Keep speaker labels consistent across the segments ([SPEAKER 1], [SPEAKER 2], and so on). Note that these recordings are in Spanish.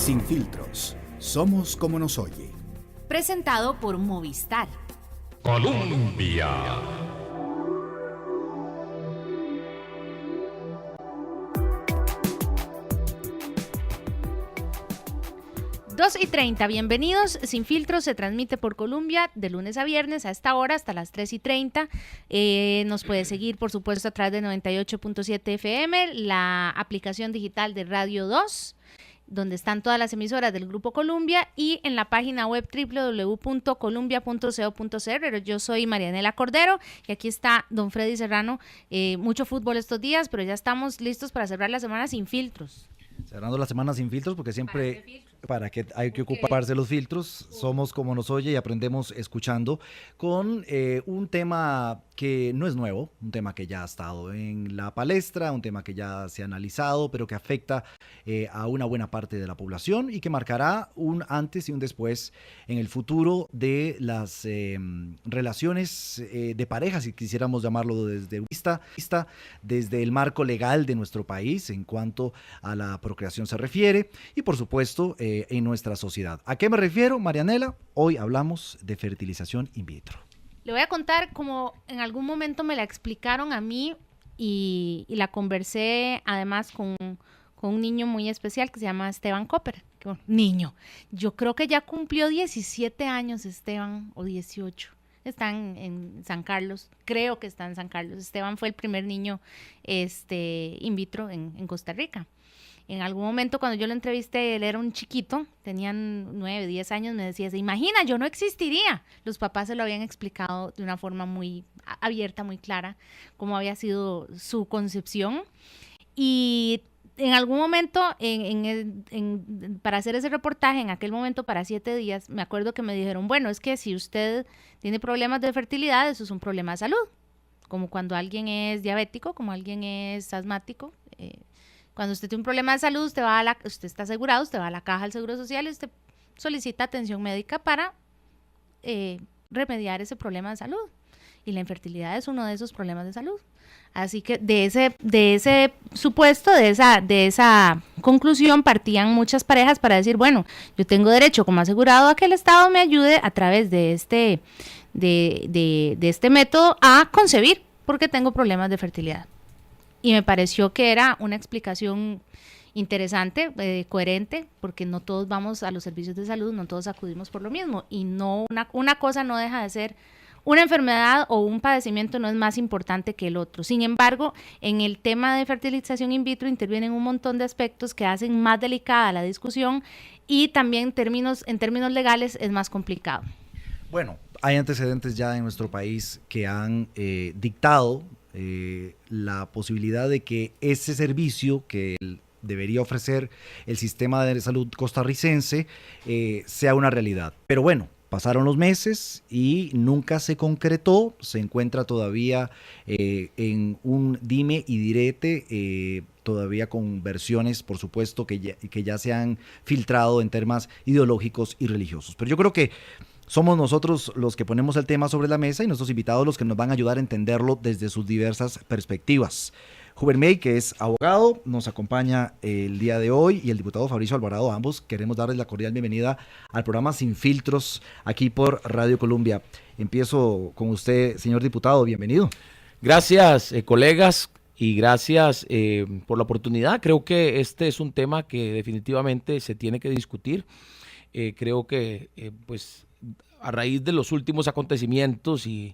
[SPEAKER 1] Sin filtros, somos como nos oye.
[SPEAKER 2] Presentado por Movistar.
[SPEAKER 3] Colombia.
[SPEAKER 2] 2:30, bienvenidos. Sin filtros se transmite por Colombia de lunes a viernes a esta hora hasta las 3:30. Nos puede seguir, por supuesto, a través de 98.7 FM, la aplicación digital de Radio 2, donde están todas las emisoras del Grupo Colombia, y en la página web www.columbia.co.cr. Yo soy Marianela Cordero y aquí está don Freddy Serrano. Mucho fútbol estos días, pero ya estamos listos para cerrar la semana sin filtros.
[SPEAKER 4] Cerrando la semana sin filtros, porque siempre para que hay que ocuparse los filtros. Somos como nos oye y aprendemos escuchando, con un tema que no es nuevo, un tema que ya ha estado en la palestra, un tema que ya se ha analizado, pero que afecta a una buena parte de la población y que marcará un antes y un después en el futuro de las relaciones de pareja, si quisiéramos llamarlo desde el marco legal de nuestro país en cuanto a la procreación se refiere, y por supuesto en nuestra sociedad. ¿A qué me refiero, Marianela? Hoy hablamos de fertilización in vitro.
[SPEAKER 2] Le voy a contar como en algún momento me la explicaron a mí y la conversé además con un niño muy especial que se llama Esteban Copper. Niño, yo creo que ya cumplió 17 años Esteban, o 18. Están en San Carlos, creo que está en San Carlos. Esteban fue el primer niño in vitro en Costa Rica. En algún momento cuando yo lo entrevisté, él era un chiquito, tenían 9, 10 años, me decía, ¿se imagina? Yo no existiría. Los papás se lo habían explicado de una forma muy abierta, muy clara, cómo había sido su concepción. Y en algún momento, para hacer ese reportaje, en aquel momento para 7 días, me acuerdo que me dijeron, bueno, es que si usted tiene problemas de fertilidad, eso es un problema de salud. Como cuando alguien es diabético, como alguien es asmático, cuando usted tiene un problema de salud, usted está asegurado, usted va a la caja del Seguro Social y usted solicita atención médica para remediar ese problema de salud. Y la infertilidad es uno de esos problemas de salud. Así que de ese supuesto, de esa conclusión partían muchas parejas para decir, bueno, yo tengo derecho como asegurado a que el Estado me ayude a través de este método a concebir, porque tengo problemas de fertilidad. Y me pareció que era una explicación interesante, coherente, porque no todos vamos a los servicios de salud, no todos acudimos por lo mismo, y no una cosa no deja de ser, una enfermedad o un padecimiento no es más importante que el otro. Sin embargo, en el tema de fertilización in vitro intervienen un montón de aspectos que hacen más delicada la discusión, y también en términos legales es más complicado.
[SPEAKER 4] Bueno, hay antecedentes ya en nuestro país que han dictado la posibilidad de que ese servicio que debería ofrecer el sistema de salud costarricense sea una realidad. Pero bueno, pasaron los meses y nunca se concretó, se encuentra todavía en un dime y direte, todavía con versiones, por supuesto, que ya se han filtrado en temas ideológicos y religiosos. Pero yo creo que somos nosotros los que ponemos el tema sobre la mesa y nuestros invitados los que nos van a ayudar a entenderlo desde sus diversas perspectivas. Huber May, que es abogado, nos acompaña el día de hoy, y el diputado Fabricio Alvarado. Ambos queremos darles la cordial bienvenida al programa Sin Filtros aquí por Radio Colombia. Empiezo con usted, señor diputado, bienvenido.
[SPEAKER 5] Gracias, colegas, y gracias por la oportunidad. Creo que este es un tema que definitivamente se tiene que discutir. Creo que pues a raíz de los últimos acontecimientos y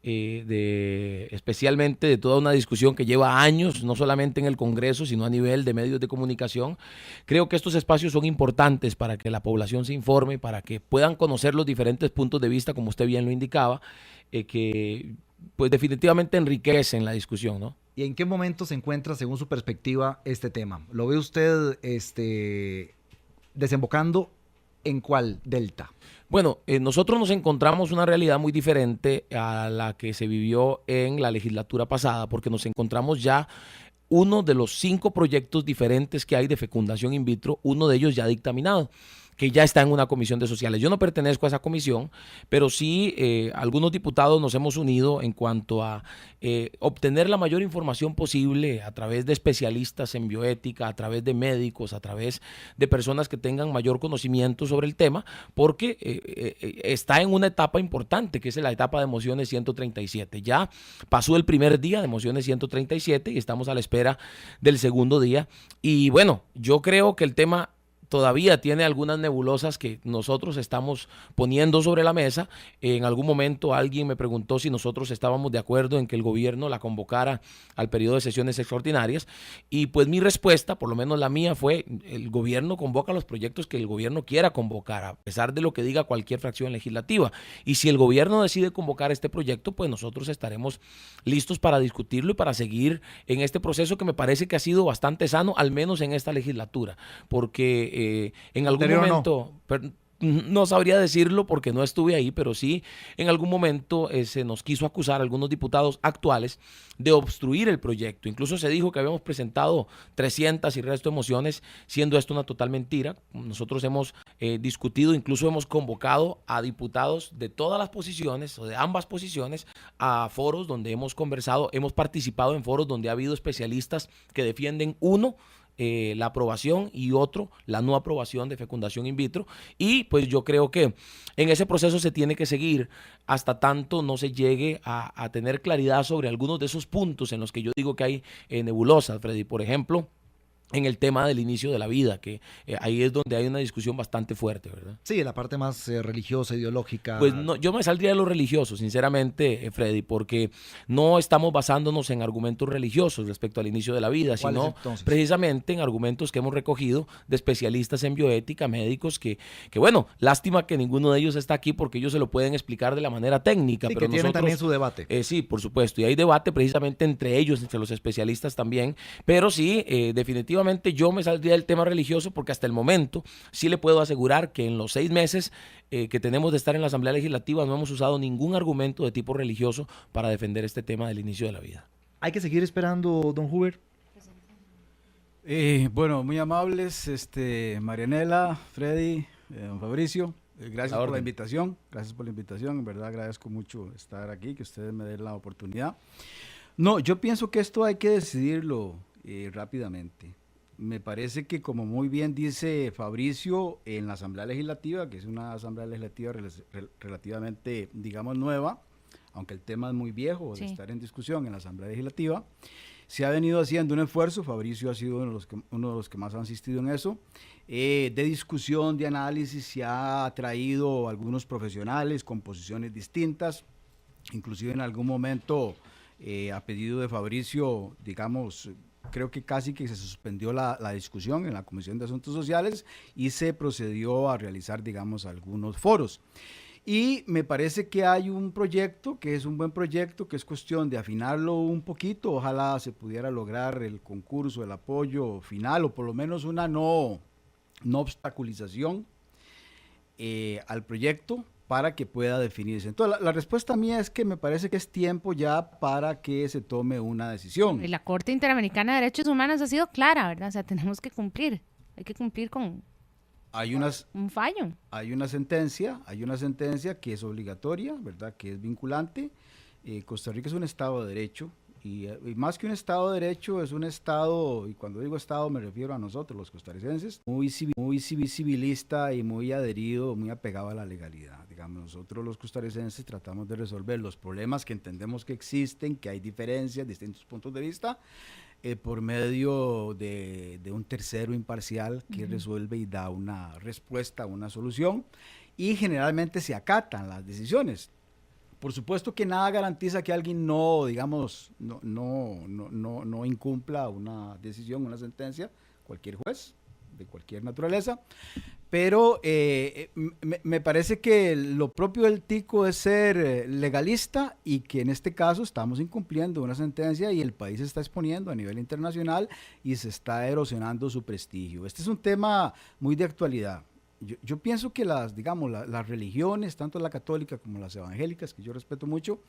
[SPEAKER 5] especialmente de toda una discusión que lleva años, no solamente en el Congreso, sino a nivel de medios de comunicación, creo que estos espacios son importantes para que la población se informe, para que puedan conocer los diferentes puntos de vista, como usted bien lo indicaba, que pues definitivamente enriquecen la discusión, ¿no?
[SPEAKER 4] ¿Y en qué momento se encuentra, según su perspectiva, este tema? ¿Lo ve usted desembocando en cuál delta?
[SPEAKER 5] Bueno, nosotros nos encontramos una realidad muy diferente a la que se vivió en la legislatura pasada, porque nos encontramos ya uno de los 5 proyectos diferentes que hay de fecundación in vitro, uno de ellos ya dictaminado. que ya está en una comisión de sociales. Yo no pertenezco a esa comisión, pero sí algunos diputados nos hemos unido en cuanto a obtener la mayor información posible a través de especialistas en bioética, a través de médicos, a través de personas que tengan mayor conocimiento sobre el tema, porque está en una etapa importante, que es la etapa de mociones 137. Ya pasó el primer día de mociones 137 y estamos a la espera del segundo día. Y bueno, yo creo que el tema todavía tiene algunas nebulosas que nosotros estamos poniendo sobre la mesa. En algún momento alguien me preguntó si nosotros estábamos de acuerdo en que el gobierno la convocara al periodo de sesiones extraordinarias, y pues mi respuesta, por lo menos la mía, fue: el gobierno convoca los proyectos que el gobierno quiera convocar, a pesar de lo que diga cualquier fracción legislativa, y si el gobierno decide convocar este proyecto, pues nosotros estaremos listos para discutirlo y para seguir en este proceso que me parece que ha sido bastante sano, al menos en esta legislatura, porque en algún momento, no sabría decirlo porque no estuve ahí, pero sí en algún momento se nos quiso acusar a algunos diputados actuales de obstruir el proyecto. Incluso se dijo que habíamos presentado 300 y resto de mociones, siendo esto una total mentira. Nosotros hemos discutido, incluso hemos convocado a diputados de todas las posiciones o de ambas posiciones a foros donde hemos conversado, hemos participado en foros donde ha habido especialistas que defienden la aprobación y otro, la no aprobación de fecundación in vitro, y pues yo creo que en ese proceso se tiene que seguir hasta tanto no se llegue a tener claridad sobre algunos de esos puntos en los que yo digo que hay nebulosas, Freddy. Por ejemplo, en el tema del inicio de la vida, que ahí es donde hay una discusión bastante fuerte, ¿verdad?
[SPEAKER 4] Sí, la parte más religiosa, ideológica.
[SPEAKER 5] Pues no, yo me saldría de lo religioso, sinceramente, Freddy, porque no estamos basándonos en argumentos religiosos respecto al inicio de la vida, sino precisamente en argumentos que hemos recogido de especialistas en bioética, médicos, que bueno, lástima que ninguno de ellos está aquí porque ellos se lo pueden explicar de la manera técnica.
[SPEAKER 4] Sí,
[SPEAKER 5] pero
[SPEAKER 4] que tienen también su debate.
[SPEAKER 5] Sí, por supuesto, y hay debate precisamente entre ellos, entre los especialistas también, pero sí, definitivamente yo me saldría del tema religioso porque hasta el momento sí le puedo asegurar que en los 6 meses que tenemos de estar en la Asamblea Legislativa no hemos usado ningún argumento de tipo religioso para defender este tema del inicio de la vida.
[SPEAKER 4] ¿Hay que seguir esperando, don Huber?
[SPEAKER 6] Bueno, muy amables, Marianela, Freddy, don Fabricio, gracias por la invitación, en verdad agradezco mucho estar aquí, que ustedes me den la oportunidad. No, yo pienso que esto hay que decidirlo rápidamente. Me parece que, como muy bien dice Fabricio, en la Asamblea Legislativa, que es una Asamblea Legislativa relativamente, digamos, nueva, aunque el tema es muy viejo de estar en discusión en la Asamblea Legislativa, se ha venido haciendo un esfuerzo. Fabricio ha sido uno de los que más ha insistido en eso, de discusión, de análisis. Se ha traído algunos profesionales con posiciones distintas, inclusive en algún momento, a pedido de Fabricio, digamos, creo que casi que se suspendió la discusión en la Comisión de Asuntos Sociales y se procedió a realizar, digamos, algunos foros. Y me parece que hay un proyecto que es un buen proyecto, que es cuestión de afinarlo un poquito. Ojalá se pudiera lograr el concurso, el apoyo final, o por lo menos una no obstaculización al proyecto, para que pueda definirse. Entonces, la respuesta mía es que me parece que es tiempo ya para que se tome una decisión.
[SPEAKER 2] Y la Corte Interamericana de Derechos Humanos ha sido clara, ¿verdad? O sea, tenemos que cumplir. Hay que cumplir con un fallo.
[SPEAKER 6] Hay una sentencia que es obligatoria, ¿verdad? Que es vinculante. Costa Rica es un Estado de Derecho. Y más que un Estado de Derecho, es un Estado, y cuando digo Estado me refiero a nosotros, los costarricenses, muy civilista y muy adherido, muy apegado a la legalidad. Digamos, nosotros los costarricenses tratamos de resolver los problemas que entendemos que existen, que hay diferencias, distintos puntos de vista, por medio de un tercero imparcial que resuelve y da una respuesta, una solución, y generalmente se acatan las decisiones. Por supuesto que nada garantiza que alguien no incumpla una decisión, una sentencia, cualquier juez de cualquier naturaleza, pero me parece que lo propio del tico es ser legalista, y que en este caso estamos incumpliendo una sentencia y el país se está exponiendo a nivel internacional y se está erosionando su prestigio. Este es un tema muy de actualidad. Yo pienso que las religiones, tanto la católica como las evangélicas, que yo respeto mucho,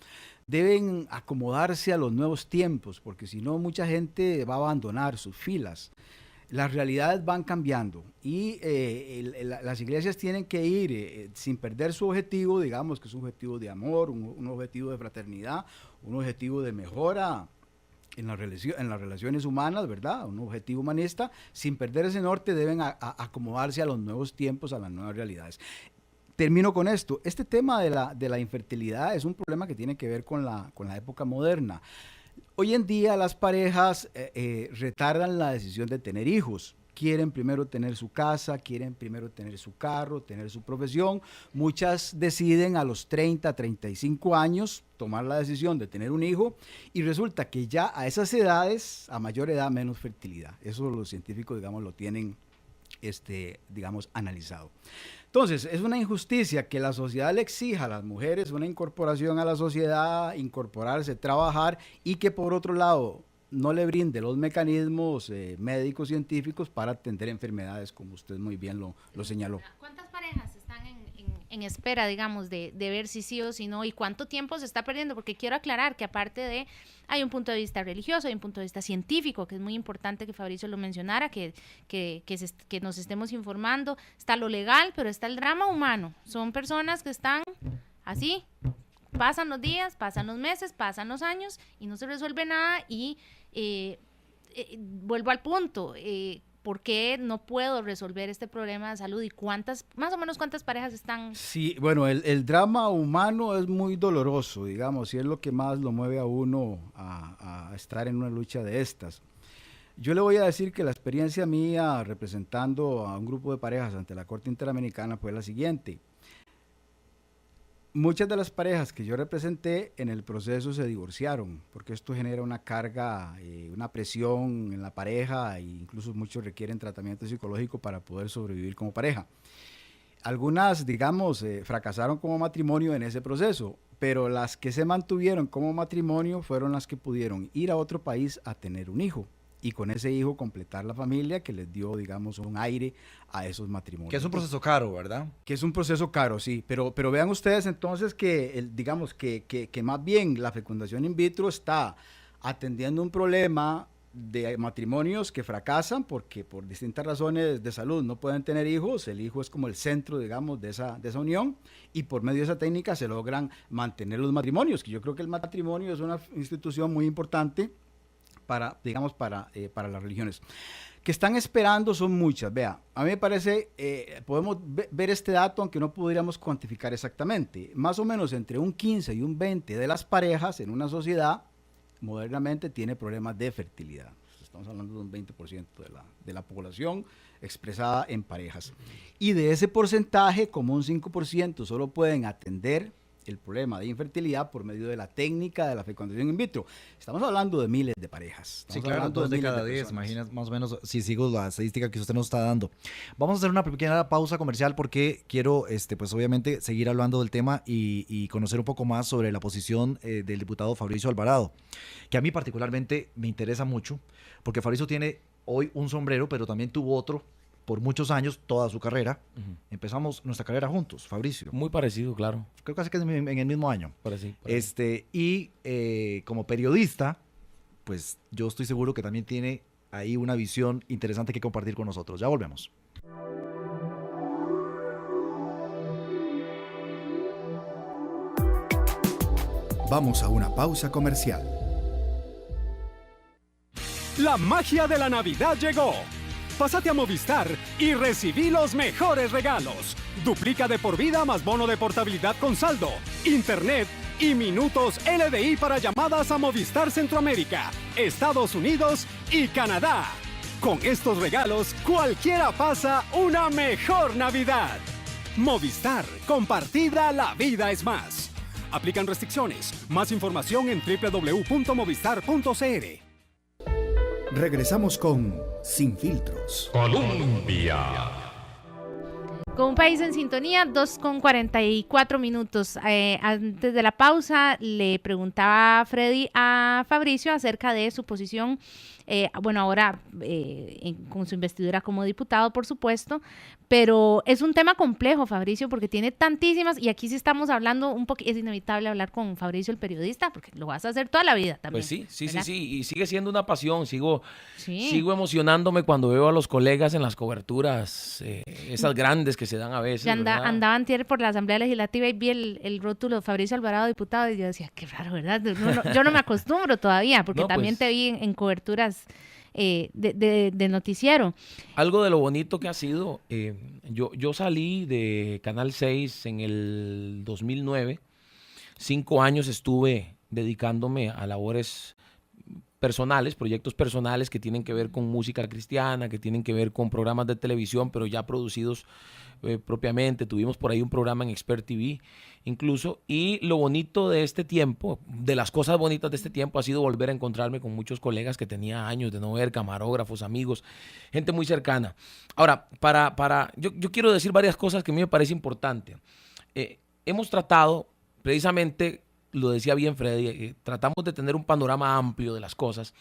[SPEAKER 6] deben acomodarse a los nuevos tiempos, porque si no mucha gente va a abandonar sus filas. las realidades van cambiando y las iglesias tienen que ir sin perder su objetivo, digamos que es un objetivo de amor, un objetivo de fraternidad, un objetivo de mejora en las relaciones humanas, ¿verdad? Un objetivo humanista. Sin perder ese norte deben acomodarse a los nuevos tiempos, a las nuevas realidades. Termino con esto. Este tema de la infertilidad es un problema que tiene que ver con la época moderna. Hoy en día las parejas retardan la decisión de tener hijos. Quieren primero tener su casa, quieren primero tener su carro, tener su profesión. Muchas deciden a los 30, 35 años tomar la decisión de tener un hijo y resulta que ya a esas edades, a mayor edad, menos fertilidad. Eso los científicos, digamos, lo tienen, digamos, analizado. Entonces, es una injusticia que la sociedad le exija a las mujeres una incorporación a la sociedad, incorporarse, trabajar, y que por otro lado no le brinde los mecanismos médicos científicos para atender enfermedades, como usted muy bien lo señaló.
[SPEAKER 2] ¿Cuántas parejas están en espera, digamos, de ver si sí o si no? ¿Y cuánto tiempo se está perdiendo? Porque quiero aclarar que aparte de, hay un punto de vista religioso, hay un punto de vista científico, que es muy importante que Fabricio lo mencionara, que nos estemos informando. Está lo legal, pero está el drama humano. Son personas que están así, pasan los días, pasan los meses, pasan los años y no se resuelve nada y vuelvo al punto, ¿por qué no puedo resolver este problema de salud? ¿Y más o menos cuántas parejas están? Sí,
[SPEAKER 6] bueno, el drama humano es muy doloroso, digamos, y es lo que más lo mueve a uno a estar en una lucha de estas. Yo le voy a decir que la experiencia mía representando a un grupo de parejas ante la Corte Interamericana fue la siguiente. Muchas de las parejas que yo representé en el proceso se divorciaron, porque esto genera una carga, una presión en la pareja, e incluso muchos requieren tratamiento psicológico para poder sobrevivir como pareja. Algunas, digamos, fracasaron como matrimonio en ese proceso, pero las que se mantuvieron como matrimonio fueron las que pudieron ir a otro país a tener un hijo. Y con ese hijo completar la familia que les dio, digamos, un aire a esos matrimonios.
[SPEAKER 4] Que es un proceso caro, ¿verdad?
[SPEAKER 6] Que es un proceso caro, sí. Pero vean ustedes entonces que, digamos, que más bien la fecundación in vitro está atendiendo un problema de matrimonios que fracasan porque por distintas razones de salud no pueden tener hijos. El hijo es como el centro, digamos, de esa unión, y por medio de esa técnica se logran mantener los matrimonios, que yo creo que el matrimonio es una institución muy importante para las religiones. Que están esperando son muchas. Vea, a mí me parece, podemos ver este dato, aunque no podríamos cuantificar exactamente. Más o menos entre un 15 y un 20 de las parejas en una sociedad modernamente tiene problemas de fertilidad. Estamos hablando de un 20% de la población expresada en parejas. Y de ese porcentaje, como un 5% solo pueden atender el problema de infertilidad por medio de la técnica de la fecundación in vitro. Estamos hablando de miles de parejas.
[SPEAKER 4] Sí, claro, 2 de cada 10, imaginas más o menos, si sigo la estadística que usted nos está dando. Vamos a hacer una pequeña pausa comercial porque quiero, pues obviamente, seguir hablando del tema y conocer un poco más sobre la posición del diputado Fabricio Alvarado, que a mí particularmente me interesa mucho, porque Fabricio tiene hoy un sombrero, pero también tuvo otro por muchos años, toda su carrera. Empezamos nuestra carrera juntos, Fabricio.
[SPEAKER 5] Muy parecido, claro.
[SPEAKER 4] Creo casi que en el mismo año.
[SPEAKER 5] Parecido.
[SPEAKER 4] Y como periodista, pues yo estoy seguro que también tiene ahí una visión interesante que compartir con nosotros. Ya volvemos.
[SPEAKER 1] Vamos a una pausa comercial.
[SPEAKER 7] La magia de la Navidad llegó. Pásate a Movistar y recibí los mejores regalos. Duplica de por vida más bono de portabilidad con saldo, internet y minutos LDI para llamadas a Movistar Centroamérica, Estados Unidos y Canadá. Con estos regalos, cualquiera pasa una mejor Navidad. Movistar, compartida la vida es más. Aplican restricciones. Más información en www.movistar.cr.
[SPEAKER 1] Regresamos con Sin Filtros.
[SPEAKER 3] Colombia.
[SPEAKER 2] Con un país en sintonía, 2:44 minutos. Antes de la pausa, le preguntaba Freddy a Fabricio acerca de su posición, ahora con su investidura como diputado, por supuesto, pero es un tema complejo, Fabricio, porque tiene tantísimas, y aquí sí estamos hablando un poco, es inevitable hablar con Fabricio, el periodista, porque lo vas a hacer toda la vida también.
[SPEAKER 5] Pues sí,
[SPEAKER 2] ¿verdad?
[SPEAKER 5] y sigue siendo una pasión, sigo emocionándome cuando veo a los colegas en las coberturas, esas grandes que se dan a veces.
[SPEAKER 2] Andaba antier por la Asamblea Legislativa y vi el rótulo Fabricio Alvarado, diputado, y yo decía, qué raro, ¿verdad? Yo no me acostumbro todavía, porque también te vi en coberturas de noticiero.
[SPEAKER 5] Algo de lo bonito que ha sido, yo salí de Canal 6 en el 2009, 5 años estuve dedicándome a labores personales, proyectos personales que tienen que ver con música cristiana, que tienen que ver con programas de televisión, pero ya producidos propiamente. Tuvimos por ahí un programa en Expert TV incluso, y lo bonito de este tiempo, de las cosas bonitas de este tiempo, ha sido volver a encontrarme con muchos colegas que tenía años de no ver, camarógrafos, amigos, gente muy cercana. Ahora, yo quiero decir varias cosas que a mí me parece importante. Hemos tratado, precisamente, lo decía bien Freddy, tratamos de tener un panorama amplio de las cosas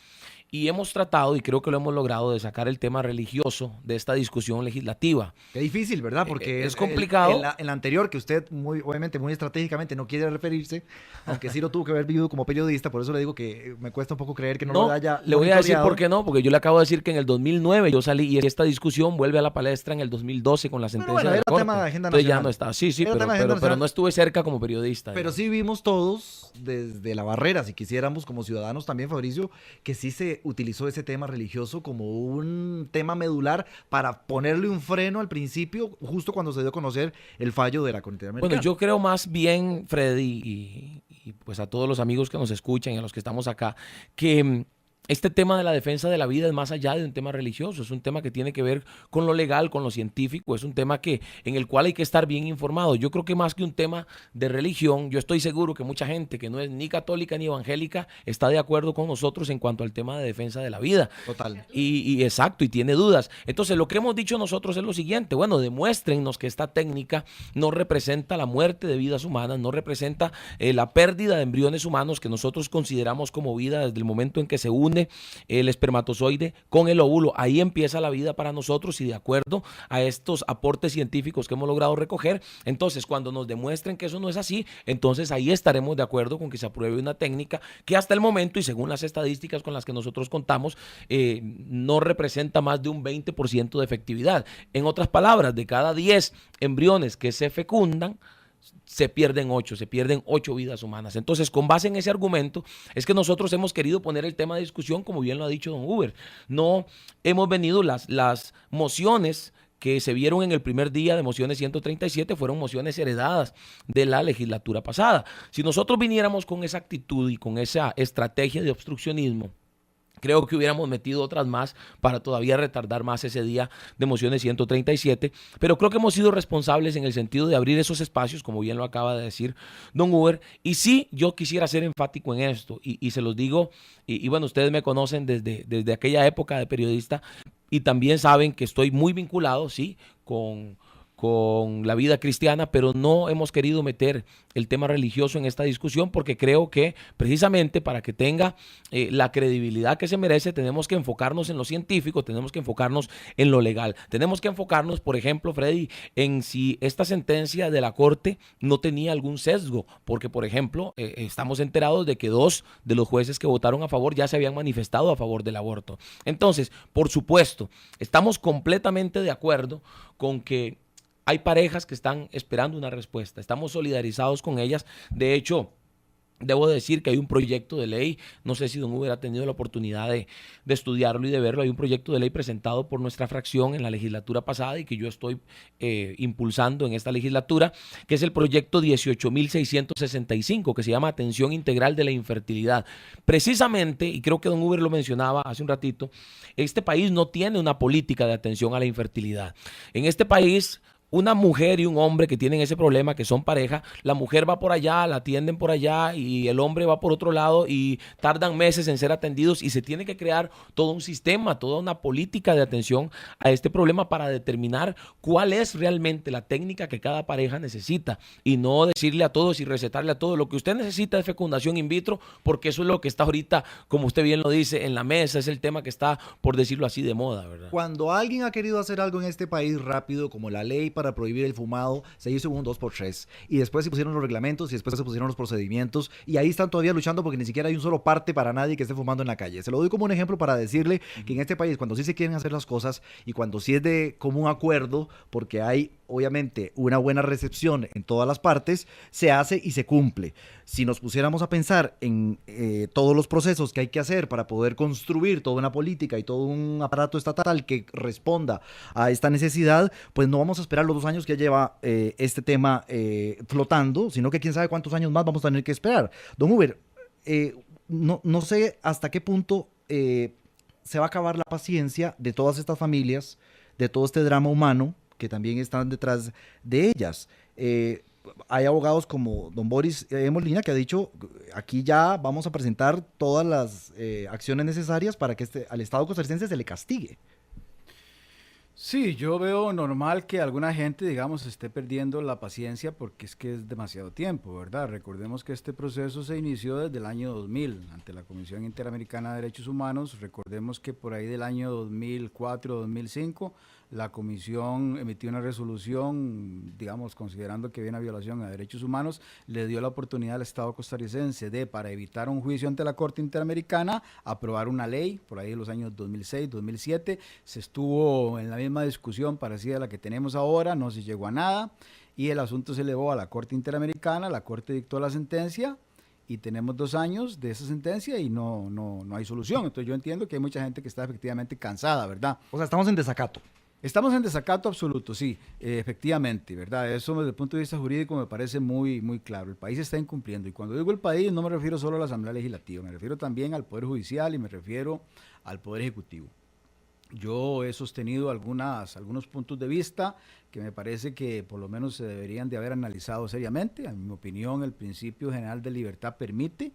[SPEAKER 5] y hemos tratado, y creo que lo hemos logrado, de sacar el tema religioso de esta discusión legislativa.
[SPEAKER 4] Qué difícil, ¿verdad? Porque
[SPEAKER 5] es complicado.
[SPEAKER 4] En la anterior, que usted obviamente muy estratégicamente no quiere referirse, aunque sí lo tuvo que haber vivido como periodista, por eso le digo que me cuesta un poco creer que no lo haya
[SPEAKER 5] le voy a decir
[SPEAKER 4] monitoreado.
[SPEAKER 5] por qué no, porque yo le acabo de decir que en el 2009 yo salí y esta discusión vuelve a la palestra en el 2012 con la sentencia de la Corte.
[SPEAKER 4] Tema de agenda
[SPEAKER 5] Entonces
[SPEAKER 4] nacional.
[SPEAKER 5] ya no está. Sí, pero no estuve cerca como periodista.
[SPEAKER 4] Pero sí vimos todos, desde la barrera, si quisiéramos, como ciudadanos también, Fabricio, que sí se utilizó ese tema religioso como un tema medular para ponerle un freno al principio, justo cuando se dio a conocer el fallo de la Corte Interamericana.
[SPEAKER 5] Bueno, yo creo más bien, Freddy, y pues a todos los amigos que nos escuchan y a los que estamos acá, que este tema de la defensa de la vida es más allá de un tema religioso, es un tema que tiene que ver con lo legal, con lo científico, es un tema en el cual hay que estar bien informado. Yo creo que más que un tema de religión, yo estoy seguro que mucha gente que no es ni católica ni evangélica está de acuerdo con nosotros en cuanto al tema de defensa de la vida.
[SPEAKER 4] Total.
[SPEAKER 5] Y exacto, y tiene dudas. Entonces, lo que hemos dicho nosotros es lo siguiente: bueno, demuéstrennos que esta técnica no representa la muerte de vidas humanas, no representa la pérdida de embriones humanos que nosotros consideramos como vida desde el momento en que se une el espermatozoide con el óvulo. Ahí empieza la vida para nosotros, y de acuerdo a estos aportes científicos que hemos logrado recoger, entonces cuando nos demuestren que eso no es así, entonces ahí estaremos de acuerdo con que se apruebe una técnica que hasta el momento, y según las estadísticas con las que nosotros contamos, no representa más de un 20% de efectividad. En otras palabras, de cada 10 embriones que se fecundan, se pierden 8 vidas humanas. Entonces, con base en ese argumento, es que nosotros hemos querido poner el tema de discusión, como bien lo ha dicho don Uber. No hemos venido, las mociones que se vieron en el primer día de mociones 137 fueron mociones heredadas de la legislatura pasada. Si nosotros viniéramos con esa actitud y con esa estrategia de obstruccionismo, creo que hubiéramos metido otras más para todavía retardar más ese día de mociones 137, pero creo que hemos sido responsables en el sentido de abrir esos espacios, como bien lo acaba de decir don Uber. Y sí, yo quisiera ser enfático en esto, y se los digo, y bueno, ustedes me conocen desde aquella época de periodista, y también saben que estoy muy vinculado, sí, con la vida cristiana, pero no hemos querido meter el tema religioso en esta discusión, porque creo que precisamente para que tenga la credibilidad que se merece, tenemos que enfocarnos en lo científico, tenemos que enfocarnos en lo legal, tenemos que enfocarnos, por ejemplo, Freddy, en si esta sentencia de la Corte no tenía algún sesgo, porque, por ejemplo, estamos enterados de que 2 de los jueces que votaron a favor ya se habían manifestado a favor del aborto. Entonces, por supuesto, estamos completamente de acuerdo con que hay parejas que están esperando una respuesta. Estamos solidarizados con ellas. De hecho, debo decir que hay un proyecto de ley, no sé si don Uber ha tenido la oportunidad de estudiarlo y de verlo. Hay un proyecto de ley presentado por nuestra fracción en la legislatura pasada y que yo estoy impulsando en esta legislatura, que es el proyecto 18.665, que se llama Atención Integral de la Infertilidad. Precisamente, y creo que don Uber lo mencionaba hace un ratito, este país no tiene una política de atención a la infertilidad. En este país, una mujer y un hombre que tienen ese problema, que son pareja, la mujer va por allá, la atienden por allá y el hombre va por otro lado y tardan meses en ser atendidos y se tiene que crear todo un sistema, toda una política de atención a este problema para determinar cuál es realmente la técnica que cada pareja necesita y no decirle a todos y recetarle a todos. Lo que usted necesita es fecundación in vitro, porque eso es lo que está ahorita, como usted bien lo dice, en la mesa, es el tema que está, por decirlo así, de moda, ¿verdad?
[SPEAKER 4] Cuando alguien ha querido hacer algo en este país rápido, como la ley para prohibir el fumado, se hizo en un 2x3. Y después se pusieron los reglamentos y después se pusieron los procedimientos. Y ahí están todavía luchando porque ni siquiera hay un solo parte para nadie que esté fumando en la calle. Se lo doy como un ejemplo para decirle que en este país, cuando sí se quieren hacer las cosas y cuando sí es de común acuerdo, porque hay obviamente una buena recepción en todas las partes, se hace y se cumple. Si nos pusiéramos a pensar en todos los procesos que hay que hacer para poder construir toda una política y todo un aparato estatal que responda a esta necesidad, pues no vamos a esperar los 2 años que lleva este tema flotando, sino que quién sabe cuántos años más vamos a tener que esperar. Don Huber, no sé hasta qué punto se va a acabar la paciencia de todas estas familias, de todo este drama humano que también están detrás de ellas. Hay abogados como don Boris Molina que ha dicho, aquí ya vamos a presentar todas las acciones necesarias para que al Estado costarricense se le castigue.
[SPEAKER 6] Sí, yo veo normal que alguna gente, digamos, esté perdiendo la paciencia porque es que es demasiado tiempo, ¿verdad? Recordemos que este proceso se inició desde el año 2000 ante la Comisión Interamericana de Derechos Humanos. Recordemos que por ahí del año 2004-2005 la Comisión emitió una resolución, digamos, considerando que había una violación a derechos humanos, le dio la oportunidad al Estado costarricense de, para evitar un juicio ante la Corte Interamericana, aprobar una ley, por ahí en los años 2006, 2007, se estuvo en la misma discusión parecida a la que tenemos ahora, no se llegó a nada, y el asunto se elevó a la Corte Interamericana, la Corte dictó la sentencia, y tenemos 2 años de esa sentencia y no hay solución. Entonces yo entiendo que hay mucha gente que está efectivamente cansada, ¿verdad?
[SPEAKER 4] O sea, estamos en desacato.
[SPEAKER 6] Estamos en desacato absoluto, sí, efectivamente, ¿verdad? Eso desde el punto de vista jurídico me parece muy, muy claro. El país está incumpliendo. Y cuando digo el país, no me refiero solo a la Asamblea Legislativa, me refiero también al Poder Judicial y me refiero al Poder Ejecutivo. Yo he sostenido algunos puntos de vista que me parece que por lo menos se deberían de haber analizado seriamente. En mi opinión, el principio general de libertad permite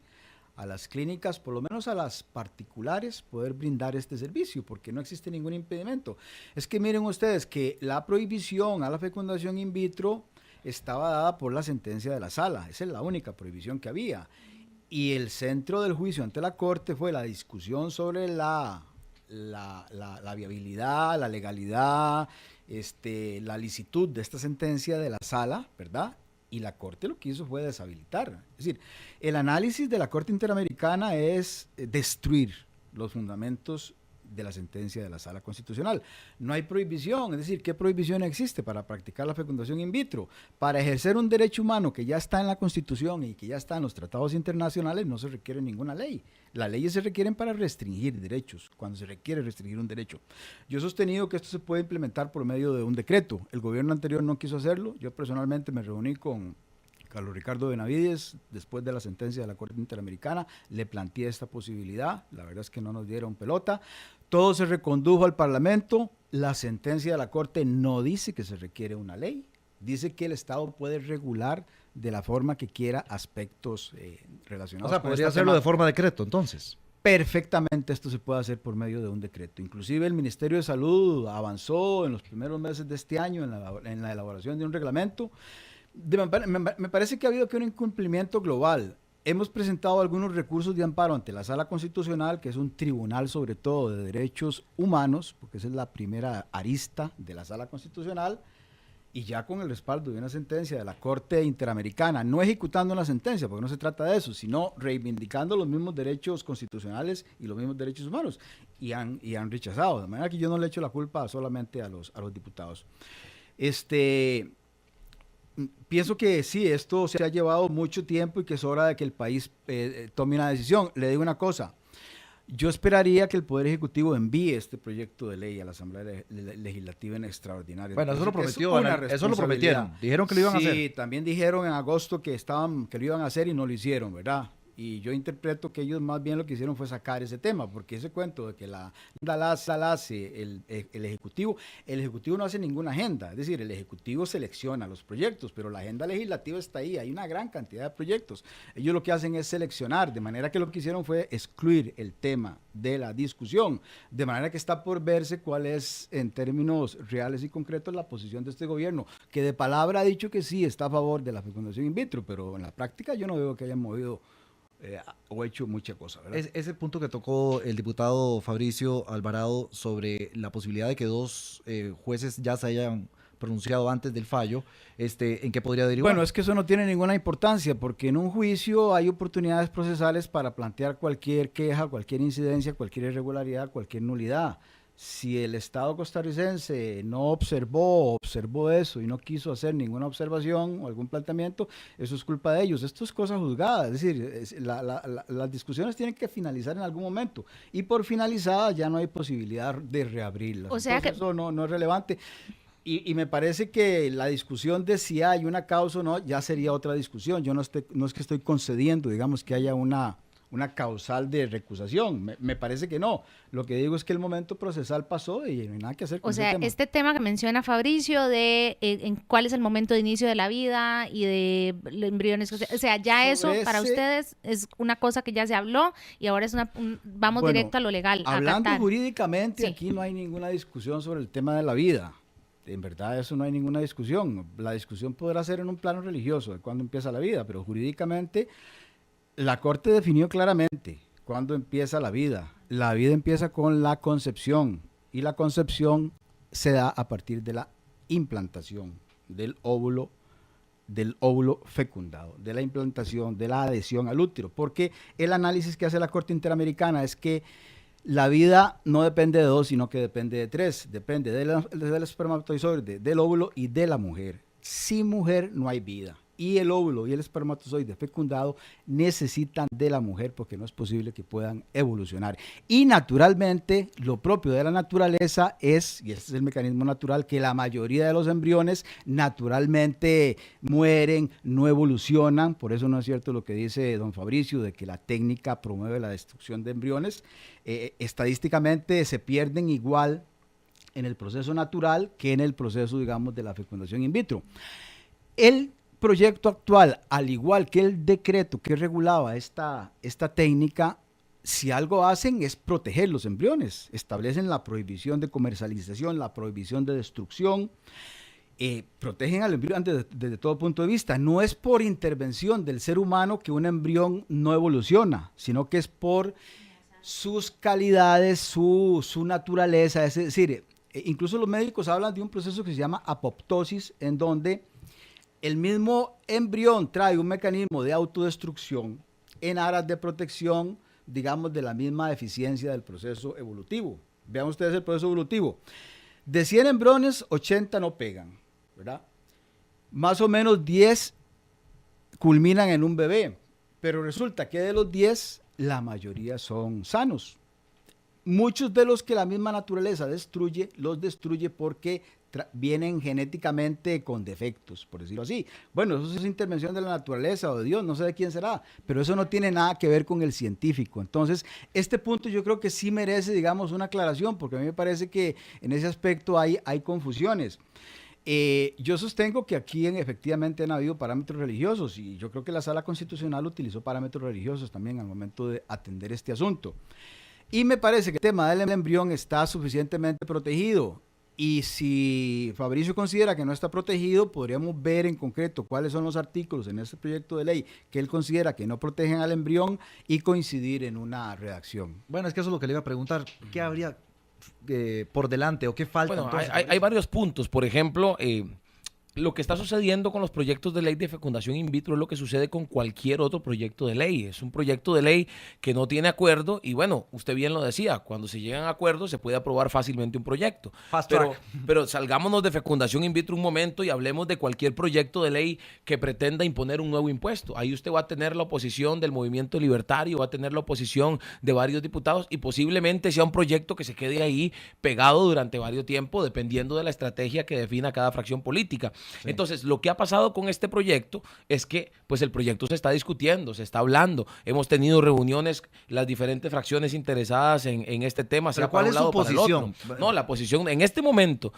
[SPEAKER 6] a las clínicas, por lo menos a las particulares, poder brindar este servicio, porque no existe ningún impedimento. Es que miren ustedes que la prohibición a la fecundación in vitro estaba dada por la sentencia de la sala, esa es la única prohibición que había. Y el centro del juicio ante la Corte fue la discusión sobre la viabilidad, la legalidad, la licitud de esta sentencia de la sala, ¿verdad? Y la Corte lo que hizo fue deshabilitar. Es decir, el análisis de la Corte Interamericana es destruir los fundamentos de la sentencia de la Sala Constitucional. No hay prohibición, es decir, ¿qué prohibición existe para practicar la fecundación in vitro? Para ejercer un derecho humano que ya está en la Constitución y que ya está en los tratados internacionales, no se requiere ninguna ley. Las leyes se requieren para restringir derechos, cuando se requiere restringir un derecho. Yo he sostenido que esto se puede implementar por medio de un decreto. El gobierno anterior no quiso hacerlo. Yo personalmente me reuní con Carlos Ricardo Benavides después de la sentencia de la Corte Interamericana, le planteé esta posibilidad, la verdad es que no nos dieron pelota, todo se recondujo al Parlamento, la sentencia de la Corte no dice que se requiere una ley, dice que el Estado puede regular de la forma que quiera aspectos relacionados.
[SPEAKER 4] O sea, podría hacerlo de forma decreto, entonces.
[SPEAKER 6] Perfectamente esto se puede hacer por medio de un decreto. Inclusive el Ministerio de Salud avanzó en los primeros meses de este año en la elaboración de un reglamento. Me parece que ha habido aquí un incumplimiento global. Hemos presentado algunos recursos de amparo ante la Sala Constitucional, que es un tribunal sobre todo de derechos humanos, porque esa es la primera arista de la Sala Constitucional, y ya con el respaldo de una sentencia de la Corte Interamericana, no ejecutando una sentencia, porque no se trata de eso, sino reivindicando los mismos derechos constitucionales y los mismos derechos humanos, y han rechazado, de manera que yo no le echo la culpa solamente a los diputados. Pienso que sí, esto se ha llevado mucho tiempo y que es hora de que el país tome una decisión. Le digo una cosa, yo esperaría que el Poder Ejecutivo envíe este proyecto de ley a la Asamblea Legislativa en extraordinaria.
[SPEAKER 4] Bueno, eso lo prometieron, dijeron que lo iban a hacer.
[SPEAKER 6] Sí, también dijeron en agosto que lo iban a hacer y no lo hicieron, ¿verdad? Y yo interpreto que ellos más bien lo que hicieron fue sacar ese tema, porque ese cuento de que la hace el Ejecutivo no hace ninguna agenda, es decir, el Ejecutivo selecciona los proyectos, pero la agenda legislativa está ahí, hay una gran cantidad de proyectos. Ellos lo que hacen es seleccionar, de manera que lo que hicieron fue excluir el tema de la discusión, de manera que está por verse cuál es, en términos reales y concretos, la posición de este gobierno, que de palabra ha dicho que sí está a favor de la fecundación in vitro, pero en la práctica yo no veo que hayan movido o hecho mucha cosa, ¿verdad?
[SPEAKER 4] Ese punto que tocó el diputado Fabricio Alvarado sobre la posibilidad de que dos jueces ya se hayan pronunciado antes del fallo, ¿en qué podría derivar?
[SPEAKER 6] Bueno, es que eso no tiene ninguna importancia, porque en un juicio hay oportunidades procesales para plantear cualquier queja, cualquier incidencia, cualquier irregularidad, cualquier nulidad. Si el Estado costarricense no observó eso y no quiso hacer ninguna observación o algún planteamiento, eso es culpa de ellos. Esto es cosa juzgada, es decir, las discusiones tienen que finalizar en algún momento y por finalizada ya no hay posibilidad de reabrirlas.
[SPEAKER 2] O sea,
[SPEAKER 6] entonces, eso no es relevante. Y me parece que la discusión de si hay una causa o no ya sería otra discusión. Yo no es que estoy concediendo, digamos, que haya una causal de recusación. Me parece que no. Lo que digo es que el momento procesal pasó y no hay nada que hacer con
[SPEAKER 2] O sea,
[SPEAKER 6] ese tema.
[SPEAKER 2] este tema que menciona Fabricio de en cuál es el momento de inicio de la vida y de los embriones, o sea, ya eso para ustedes es una cosa que ya se habló y ahora es vamos directo a lo legal.
[SPEAKER 6] Hablando jurídicamente,
[SPEAKER 2] sí.
[SPEAKER 6] Aquí no hay ninguna discusión sobre el tema de la vida. En verdad, eso no hay ninguna discusión. La discusión podrá ser en un plano religioso, de cuándo empieza la vida, pero jurídicamente la Corte definió claramente cuándo empieza la vida. La vida empieza con la concepción y la concepción se da a partir de la implantación del óvulo fecundado, de la implantación, de la adhesión al útero, porque el análisis que hace la Corte Interamericana es que la vida no depende de dos, sino que depende de tres, depende del espermatozoide, del óvulo y de la mujer. Sin mujer no hay vida. Y el óvulo y el espermatozoide fecundado necesitan de la mujer porque no es posible que puedan evolucionar. Y naturalmente, lo propio de la naturaleza es, y este es el mecanismo natural, que la mayoría de los embriones naturalmente mueren, no evolucionan. Por eso no es cierto lo que dice don Fabricio de que la técnica promueve la destrucción de embriones. Estadísticamente se pierden igual en el proceso natural que en el proceso, digamos, de la fecundación in vitro. El proyecto actual, al igual que el decreto que regulaba esta técnica, si algo hacen es proteger los embriones, establecen la prohibición de comercialización, la prohibición de destrucción, protegen al embrión desde todo punto de vista. No es por intervención del ser humano que un embrión no evoluciona, sino que es por sus calidades, su naturaleza, es decir, incluso los médicos hablan de un proceso que se llama apoptosis, en donde el mismo embrión trae un mecanismo de autodestrucción en aras de protección, digamos, de la misma eficiencia del proceso evolutivo. Vean ustedes el proceso evolutivo. De 100 embriones, 80 no pegan, ¿verdad? Más o menos 10 culminan en un bebé, pero resulta que de los 10, la mayoría son sanos. Muchos de los que la misma naturaleza destruye, los destruye porque vienen genéticamente con defectos, por decirlo así. Bueno, eso es intervención de la naturaleza o de Dios, no sé de quién será, pero eso no tiene nada que ver con el científico. Entonces, este punto yo creo que sí merece, digamos, una aclaración, porque a mí me parece que en ese aspecto hay confusiones. Yo sostengo que aquí efectivamente han habido parámetros religiosos y yo creo que la Sala Constitucional utilizó parámetros religiosos también al momento de atender este asunto. Y me parece que el tema del embrión está suficientemente protegido. Y si Fabricio considera que no está protegido, podríamos ver en concreto cuáles son los artículos en este proyecto de ley que él considera que no protegen al embrión y coincidir en una redacción.
[SPEAKER 4] Bueno, es que eso es lo que le iba a preguntar. ¿Qué habría por delante o qué falta?
[SPEAKER 5] Bueno,
[SPEAKER 4] entonces?
[SPEAKER 5] hay varios puntos. Por ejemplo, lo que está sucediendo con los proyectos de ley de fecundación in vitro es lo que sucede con cualquier otro proyecto de ley. Es un proyecto de ley que no tiene acuerdo y bueno, usted bien lo decía, cuando se llegan a acuerdos se puede aprobar fácilmente un proyecto. Pero salgámonos de fecundación in vitro un momento y hablemos de cualquier proyecto de ley que pretenda imponer un nuevo impuesto. Ahí usted va a tener la oposición del movimiento libertario, va a tener la oposición de varios diputados y posiblemente sea un proyecto que se quede ahí pegado durante varios tiempos dependiendo de la estrategia que defina cada fracción política. Entonces, lo que ha pasado con este proyecto es que pues el proyecto se está discutiendo, se está hablando. Hemos tenido reuniones, las diferentes fracciones interesadas en este tema.
[SPEAKER 4] ¿Pero cuál es su posición?
[SPEAKER 5] No, la posición en este momento,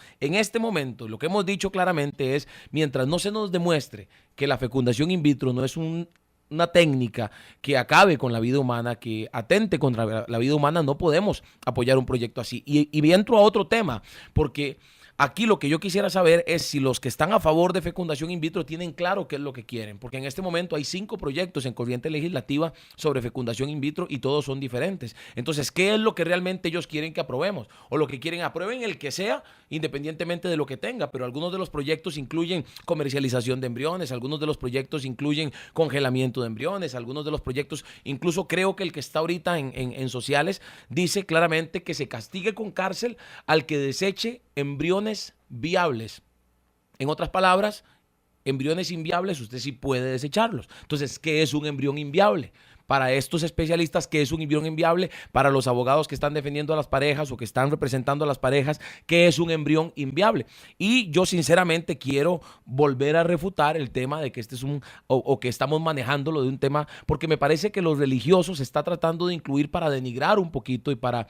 [SPEAKER 5] lo que hemos dicho claramente es, mientras no se nos demuestre que la fecundación in vitro no es una técnica que acabe con la vida humana, que atente contra la vida humana, no podemos apoyar un proyecto así. Y entro a otro tema, porque aquí lo que yo quisiera saber es si los que están a favor de fecundación in vitro tienen claro qué es lo que quieren, porque en este momento hay 5 proyectos en corriente legislativa sobre fecundación in vitro y todos son diferentes. Entonces, ¿qué es lo que realmente ellos quieren que aprobemos? O lo que quieren, aprueben el que sea, independientemente de lo que tenga, pero algunos de los proyectos incluyen comercialización de embriones, algunos de los proyectos incluyen congelamiento de embriones, algunos de los proyectos, incluso creo que el que está ahorita en sociales, dice claramente que se castigue con cárcel al que deseche embriones viables. En otras palabras, embriones inviables usted sí puede desecharlos. Entonces, ¿qué es un embrión inviable? Para estos especialistas, ¿qué es un embrión inviable? Para los abogados que están defendiendo a las parejas o que están representando a las parejas, ¿qué es un embrión inviable? Y yo sinceramente quiero volver a refutar el tema de que este es o que estamos manejándolo de un tema, porque me parece que los religiosos se está tratando de incluir para denigrar un poquito y para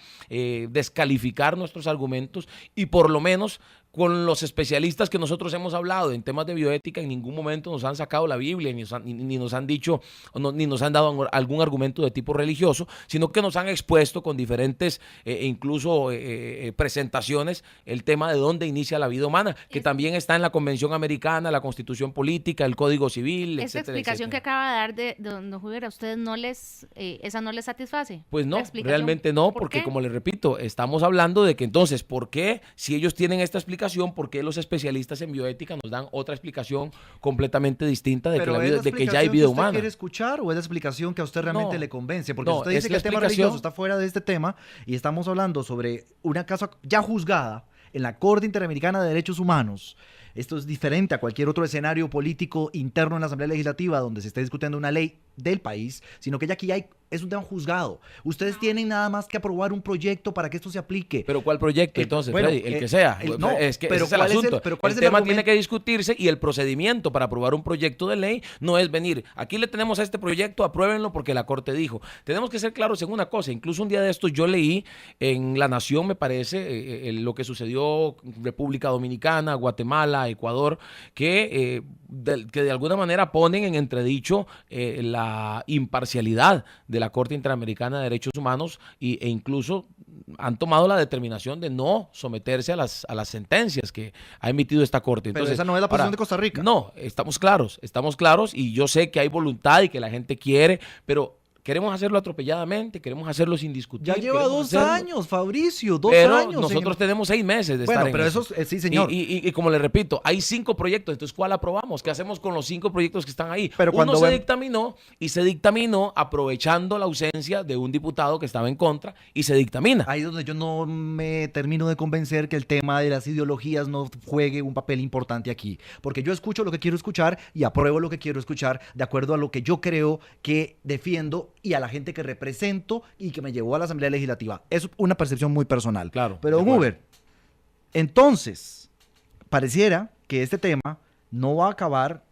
[SPEAKER 5] descalificar nuestros argumentos, y por lo menos con los especialistas que nosotros hemos hablado en temas de bioética, en ningún momento nos han sacado la Biblia, ni nos han dicho, ni nos han dado algún argumento de tipo religioso, sino que nos han expuesto con diferentes, incluso presentaciones, el tema de dónde inicia la vida humana, que también está en la Convención Americana, la Constitución Política, el Código Civil,
[SPEAKER 2] Esa
[SPEAKER 5] etcétera,
[SPEAKER 2] explicación
[SPEAKER 5] etcétera.
[SPEAKER 2] que acaba de dar de don Huber, ¿a ustedes esa no les satisface?
[SPEAKER 5] Pues no,
[SPEAKER 2] ¿La explicación?
[SPEAKER 5] realmente no,
[SPEAKER 2] ¿Por
[SPEAKER 5] porque
[SPEAKER 2] qué?
[SPEAKER 5] como les repito, estamos hablando de que entonces, ¿por qué si ellos tienen esta explicación, por qué los especialistas en bioética nos dan otra explicación completamente distinta de,
[SPEAKER 4] Pero
[SPEAKER 5] de que ya hay vida
[SPEAKER 4] ¿es la explicación que
[SPEAKER 5] humana?
[SPEAKER 4] usted quiere escuchar o es la explicación que a usted realmente
[SPEAKER 5] No,
[SPEAKER 4] le convence? Porque
[SPEAKER 5] no,
[SPEAKER 4] usted
[SPEAKER 5] es
[SPEAKER 4] dice que
[SPEAKER 5] la
[SPEAKER 4] el tema
[SPEAKER 5] explicación.
[SPEAKER 4] religioso está fuera de este tema y estamos hablando sobre una causa ya juzgada en la Corte Interamericana de Derechos Humanos. Esto es diferente a cualquier otro escenario político interno en la Asamblea Legislativa donde se esté discutiendo una ley del país, sino que ya aquí es un tema juzgado. Ustedes tienen nada más que aprobar un proyecto para que esto se aplique.
[SPEAKER 5] ¿Pero cuál proyecto entonces,
[SPEAKER 4] bueno,
[SPEAKER 5] Freddy? El que sea.
[SPEAKER 4] no,
[SPEAKER 5] es que
[SPEAKER 4] pero
[SPEAKER 5] ese es el
[SPEAKER 4] ¿cuál es el-
[SPEAKER 5] asunto.
[SPEAKER 4] pero ¿cuál
[SPEAKER 5] el
[SPEAKER 4] es el
[SPEAKER 5] tema
[SPEAKER 4] argumento?
[SPEAKER 5] tiene que discutirse y el procedimiento para aprobar un proyecto de ley no es venir, aquí le tenemos a este proyecto, apruébenlo porque la Corte dijo. Tenemos que ser claros en una cosa. Incluso un día de estos yo leí en La Nación, me parece, lo que sucedió en República Dominicana, Guatemala, Ecuador, que de alguna manera ponen en entredicho la imparcialidad de la Corte Interamericana de Derechos Humanos e incluso han tomado la determinación de no someterse a las sentencias que ha emitido esta Corte.
[SPEAKER 4] Pero
[SPEAKER 5] Entonces,
[SPEAKER 4] esa no es la posición de Costa Rica.
[SPEAKER 5] No, estamos claros y yo sé que hay voluntad y que la gente quiere, pero queremos hacerlo atropelladamente, queremos hacerlo sin discutir.
[SPEAKER 4] Ya lleva
[SPEAKER 5] queremos
[SPEAKER 4] 2
[SPEAKER 5] hacerlo.
[SPEAKER 4] años, Fabricio, 2
[SPEAKER 5] Pero
[SPEAKER 4] años.
[SPEAKER 5] nosotros tenemos 6 meses de
[SPEAKER 4] Bueno,
[SPEAKER 5] estar en
[SPEAKER 4] pero
[SPEAKER 5] eso.
[SPEAKER 4] eso, sí, señor.
[SPEAKER 5] Y como le repito, hay 5 proyectos, entonces ¿cuál aprobamos? ¿Qué hacemos con los 5 proyectos que están ahí?
[SPEAKER 4] Pero cuando
[SPEAKER 5] Uno se
[SPEAKER 4] ven-
[SPEAKER 5] dictaminó y se dictaminó aprovechando la ausencia de un diputado que estaba en contra y se dictamina.
[SPEAKER 4] Ahí es donde yo no me termino de convencer que el tema de las ideologías no juegue un papel importante aquí. Porque yo escucho lo que quiero escuchar y apruebo lo que quiero escuchar de acuerdo a lo que yo creo que defiendo y a la gente que represento y que me llevó a la Asamblea Legislativa. Es una percepción muy personal.
[SPEAKER 5] Claro,
[SPEAKER 4] Pero,
[SPEAKER 5] de
[SPEAKER 4] don
[SPEAKER 5] acuerdo.
[SPEAKER 4] Uber, entonces, pareciera que este tema no va a acabar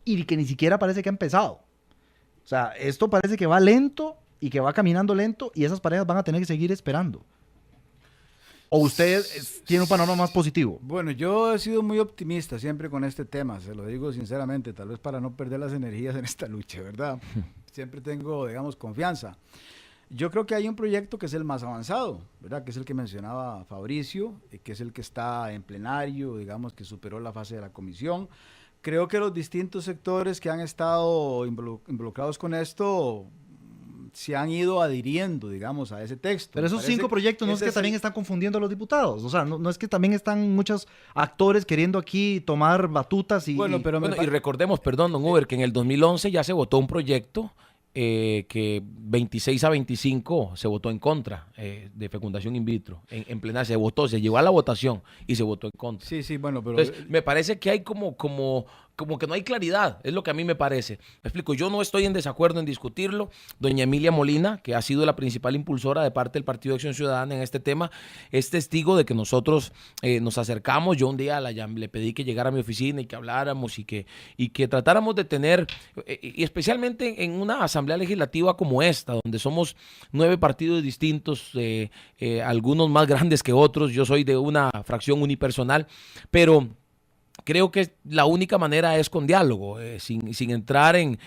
[SPEAKER 4] y que ni siquiera parece que ha empezado. O sea, esto parece que va lento y que va caminando lento y esas parejas van a tener que seguir esperando. ¿O usted tiene un panorama más positivo?
[SPEAKER 6] Bueno, yo he sido muy optimista siempre con este tema, se lo digo sinceramente, tal vez para no perder las energías en esta lucha, ¿verdad? Siempre tengo, digamos, confianza. Yo creo que hay un proyecto que es el más avanzado, ¿verdad? Que es el que mencionaba Fabricio, que es el que está en plenario, digamos, que superó la fase de la comisión. Creo que los distintos sectores que han estado involucrados con esto se han ido adhiriendo, digamos, a ese texto.
[SPEAKER 4] Pero esos
[SPEAKER 6] Me parece
[SPEAKER 4] 5 proyectos no es
[SPEAKER 6] ese
[SPEAKER 4] que
[SPEAKER 6] el-
[SPEAKER 4] también están confundiendo a los diputados. O sea, no es que también están muchos actores queriendo aquí tomar batutas y...
[SPEAKER 6] Bueno, pero
[SPEAKER 5] Bueno, y recordemos, perdón, don Uber, que en el 2011 ya se votó un proyecto que 26 a 25 se votó en contra de fecundación in vitro. En plenaria se votó, se llegó a la votación y se votó en contra.
[SPEAKER 6] Sí, sí, bueno, pero...
[SPEAKER 5] Entonces, me parece que hay como como que no hay claridad, es lo que a mí me parece. Me explico, yo no estoy en desacuerdo en discutirlo. Doña Emilia Molina, que ha sido la principal impulsora de parte del Partido de Acción Ciudadana en este tema, es testigo de que nosotros nos acercamos. Yo un día le pedí que llegara a mi oficina y que habláramos y que tratáramos de tener, y especialmente en una asamblea legislativa como esta, donde somos 9 partidos distintos, algunos más grandes que otros. Yo soy de una fracción unipersonal, pero creo que la única manera es con diálogo, sin entrar en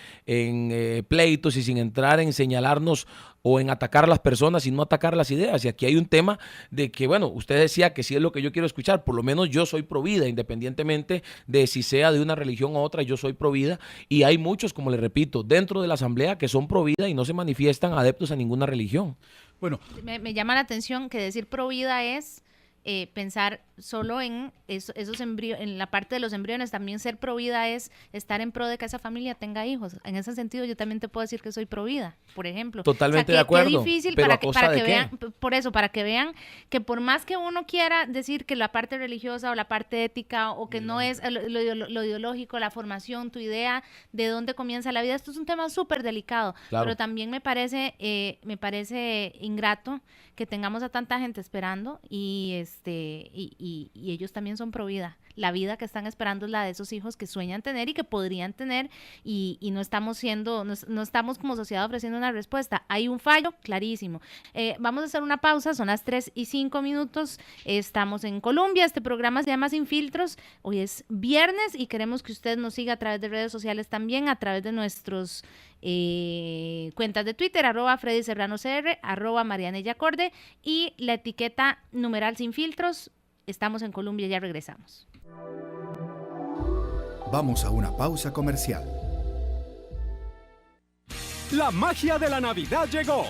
[SPEAKER 5] pleitos y sin entrar en señalarnos o en atacar a las personas, sino atacar las ideas. Y aquí hay un tema de que, bueno, usted decía que sí es lo que yo quiero escuchar, por lo menos yo soy provida, independientemente de si sea de una religión u otra, yo soy provida, y hay muchos, como le repito, dentro de la asamblea que son provida y no se manifiestan adeptos a ninguna religión.
[SPEAKER 6] Bueno,
[SPEAKER 2] Me llama la atención que decir provida es pensar solo en esos embriones, en la parte de los embriones. También ser provida es estar en pro de que esa familia tenga hijos. En ese sentido, yo también te puedo decir que soy provida, por ejemplo.
[SPEAKER 5] Totalmente de acuerdo.
[SPEAKER 2] Qué difícil
[SPEAKER 5] pero
[SPEAKER 2] para
[SPEAKER 5] ¿a costa de
[SPEAKER 2] que
[SPEAKER 5] qué?
[SPEAKER 2] vean, por eso, para que vean que por más que uno quiera decir que la parte religiosa o la parte ética o que no es lo ideológico, la formación, tu idea de dónde comienza la vida, esto es un tema súper delicado.
[SPEAKER 5] Claro.
[SPEAKER 2] Pero también me parece ingrato que tengamos a tanta gente esperando y ellos también son pro vida. La vida que están esperando es la de esos hijos que sueñan tener y que podrían tener, y no estamos como sociedad ofreciendo una respuesta. Hay un fallo clarísimo. Vamos a hacer una pausa, son las 3:05. Estamos en Colombia, este programa se llama Sin Filtros. Hoy es viernes y queremos que usted nos siga a través de redes sociales también, a través de nuestros cuentas de Twitter, @FreddySerranoCR, @MarianellaCorde y la etiqueta numeral Sin Filtros. Estamos en Colombia, ya regresamos.
[SPEAKER 1] Vamos a una pausa comercial.
[SPEAKER 7] La magia de la Navidad llegó.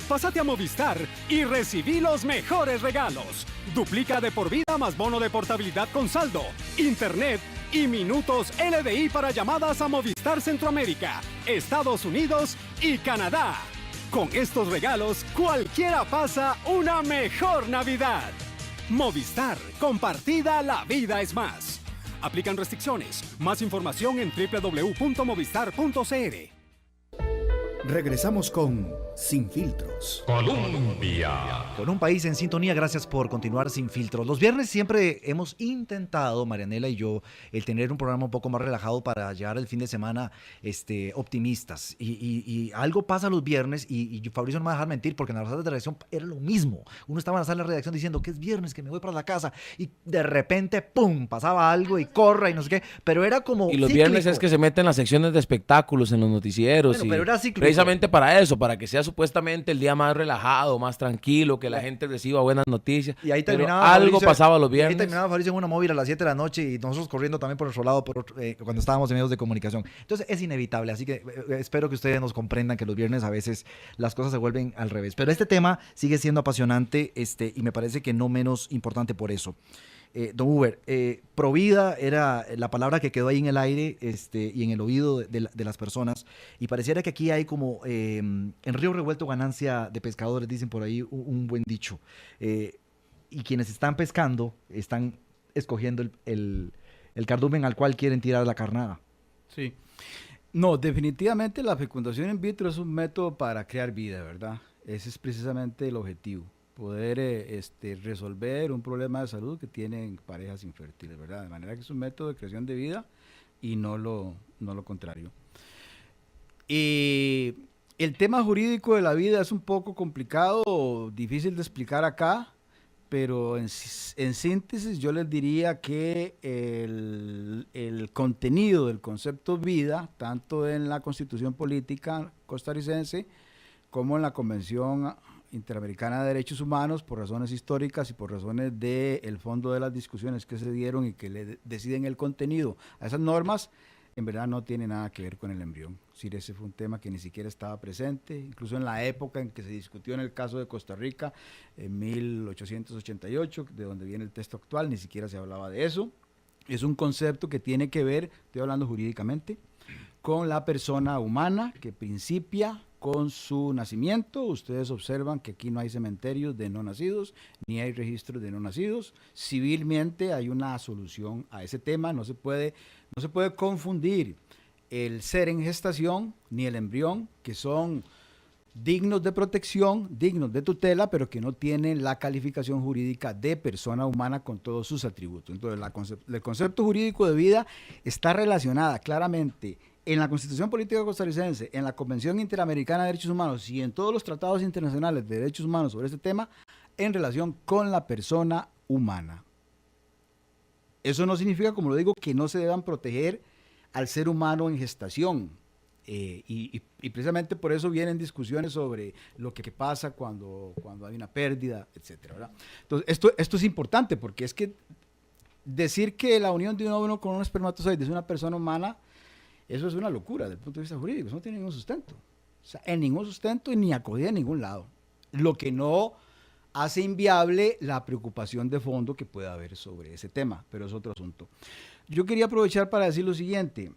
[SPEAKER 7] Pásate a Movistar y recibí los mejores regalos. Duplica de por vida más bono de portabilidad con saldo, internet y minutos LDI para llamadas a Movistar Centroamérica, Estados Unidos y Canadá. Con estos regalos, cualquiera pasa una mejor Navidad. Movistar, compartida, la vida es más. Aplican restricciones. Más información en www.movistar.cr.
[SPEAKER 1] Regresamos con Sin Filtros.
[SPEAKER 3] Colombia.
[SPEAKER 4] Con un país en sintonía, gracias por continuar Sin Filtros. Los viernes siempre hemos intentado, Marianela y yo, el tener un programa un poco más relajado para llegar el fin de semana optimistas. Y algo pasa los viernes, y Fabricio no me va a dejar mentir, porque en las salas de redacción era lo mismo. Uno estaba en la sala de redacción diciendo que es viernes, que me voy para la casa, y de repente, ¡pum!, pasaba algo y corra y no sé qué, pero era como
[SPEAKER 5] Y los
[SPEAKER 4] cíclico.
[SPEAKER 5] viernes es que se meten las secciones de espectáculos en los noticieros.
[SPEAKER 4] Bueno,
[SPEAKER 5] y
[SPEAKER 4] pero era cíclico.
[SPEAKER 5] precisamente para eso, para que sea supuestamente el día más relajado, más tranquilo, que la gente reciba buenas noticias.
[SPEAKER 4] Y ahí
[SPEAKER 5] Pero
[SPEAKER 4] terminaba
[SPEAKER 5] algo
[SPEAKER 4] Fabricio,
[SPEAKER 5] pasaba los
[SPEAKER 4] y
[SPEAKER 5] viernes.
[SPEAKER 4] ahí terminaba Fabricio en una móvil a las 7 de la noche y nosotros corriendo también por nuestro lado cuando estábamos en medios de comunicación. Entonces es inevitable, así que espero que ustedes nos comprendan que los viernes a veces las cosas se vuelven al revés. Pero este tema sigue siendo apasionante y me parece que no menos importante por eso. Don Uber, provida era la palabra que quedó ahí en el aire y en el oído de las personas, y pareciera que aquí hay como en río revuelto ganancia de pescadores, dicen por ahí un buen dicho, y quienes están pescando están escogiendo el cardumen al cual quieren tirar la carnada.
[SPEAKER 6] sí. No, definitivamente la fecundación in vitro es un método para crear vida, ¿verdad? Ese es precisamente el objetivo. Poder resolver un problema de salud que tienen parejas infértiles, ¿verdad? De manera que es un método de creación de vida y no lo contrario. Y el tema jurídico de la vida es un poco complicado, difícil de explicar acá, pero en síntesis yo les diría que el contenido del concepto vida, tanto en la Constitución Política costarricense como en la Convención Interamericana de Derechos Humanos, por razones históricas y por razones del fondo de las discusiones que se dieron y que le deciden el contenido a esas normas, en verdad no tiene nada que ver con el embrión. Es decir, ese fue un tema que ni siquiera estaba presente, incluso en la época en que se discutió en el caso de Costa Rica, en 1888, de donde viene el texto actual, ni siquiera se hablaba de eso. Es un concepto que tiene que ver, estoy hablando jurídicamente, con la persona humana que principia con su nacimiento. Ustedes observan que aquí no hay cementerios de no nacidos, ni hay registros de no nacidos. Civilmente hay una solución a ese tema. No se puede confundir el ser en gestación ni el embrión, que son dignos de protección, dignos de tutela, pero que no tienen la calificación jurídica de persona humana con todos sus atributos. Entonces, el concepto jurídico de vida está relacionada claramente en la Constitución Política Costarricense, en la Convención Interamericana de Derechos Humanos y en todos los tratados internacionales de derechos humanos sobre este tema, en relación con la persona humana. Eso no significa, como lo digo, que no se deban proteger al ser humano en gestación. Y precisamente por eso vienen discusiones sobre lo que pasa cuando hay una pérdida, etcétera, ¿verdad? Entonces, esto es importante, porque es que decir que la unión de un óvulo con un espermatozoide es una persona humana, eso es una locura desde el punto de vista jurídico. Eso no tiene ningún sustento. O sea, en ningún sustento y ni acogida en ningún lado. Lo que no hace inviable la preocupación de fondo que pueda haber sobre ese tema, pero es otro asunto. Yo quería aprovechar para decir lo siguiente.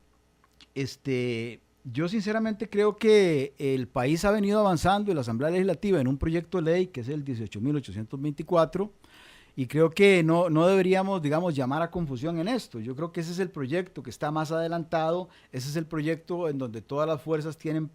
[SPEAKER 6] Yo sinceramente creo que el país ha venido avanzando en la Asamblea Legislativa en un proyecto de ley que es el 18.824, y creo que no deberíamos, digamos, llamar a confusión en esto. Yo creo que ese es el proyecto que está más adelantado, ese es el proyecto en donde todas las fuerzas tienen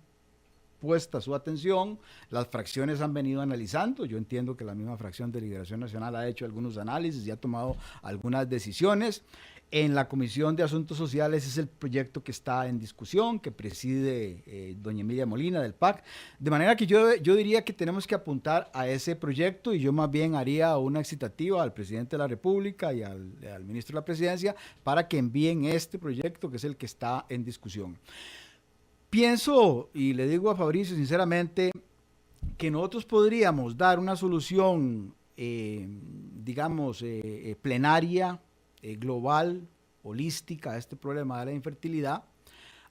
[SPEAKER 6] puesta su atención, las fracciones han venido analizando. Yo entiendo que la misma fracción de Liberación Nacional ha hecho algunos análisis y ha tomado algunas decisiones. En la Comisión de Asuntos Sociales es el proyecto que está en discusión, que preside doña Emilia Molina del PAC, de manera que yo diría que tenemos que apuntar a ese proyecto, y yo más bien haría una excitativa al presidente de la República y al ministro de la Presidencia para que envíen este proyecto, que es el que está en discusión. Pienso, y le digo a Fabricio sinceramente, que nosotros podríamos dar una solución, plenaria, global, holística a este problema de la infertilidad,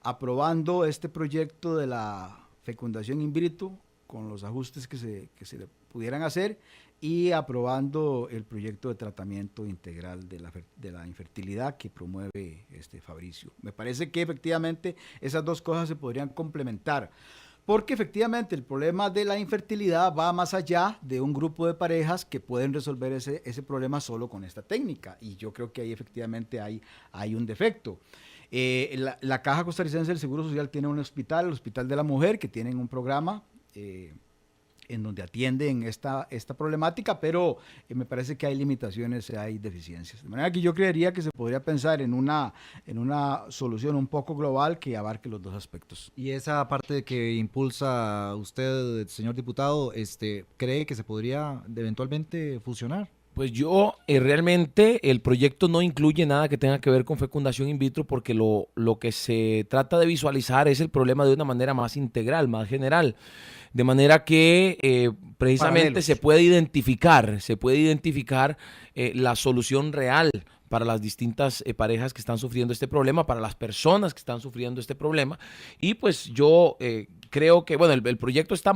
[SPEAKER 6] aprobando este proyecto de la fecundación in vitro con los ajustes que se le pudieran hacer, y aprobando el proyecto de tratamiento integral de la infertilidad que promueve Fabricio. Me parece que efectivamente esas dos cosas se podrían complementar, porque efectivamente el problema de la infertilidad va más allá de un grupo de parejas que pueden resolver ese problema solo con esta técnica, y yo creo que ahí efectivamente hay un defecto. La Caja Costarricense del Seguro Social tiene un hospital, el Hospital de la Mujer, que tienen un programa en donde atienden esta problemática, pero me parece que hay limitaciones, hay deficiencias. De manera que yo creería que se podría pensar en una solución un poco global que abarque los dos aspectos.
[SPEAKER 4] Y esa parte que impulsa usted, señor diputado, ¿cree que se podría eventualmente fusionar?
[SPEAKER 5] Pues yo realmente el proyecto no incluye nada que tenga que ver con fecundación in vitro, porque lo que se trata de visualizar es el problema de una manera más integral, más general. De manera que precisamente se puede identificar la solución real para las distintas parejas que están sufriendo este problema, para las personas que están sufriendo este problema. Y pues yo creo que, bueno, el proyecto está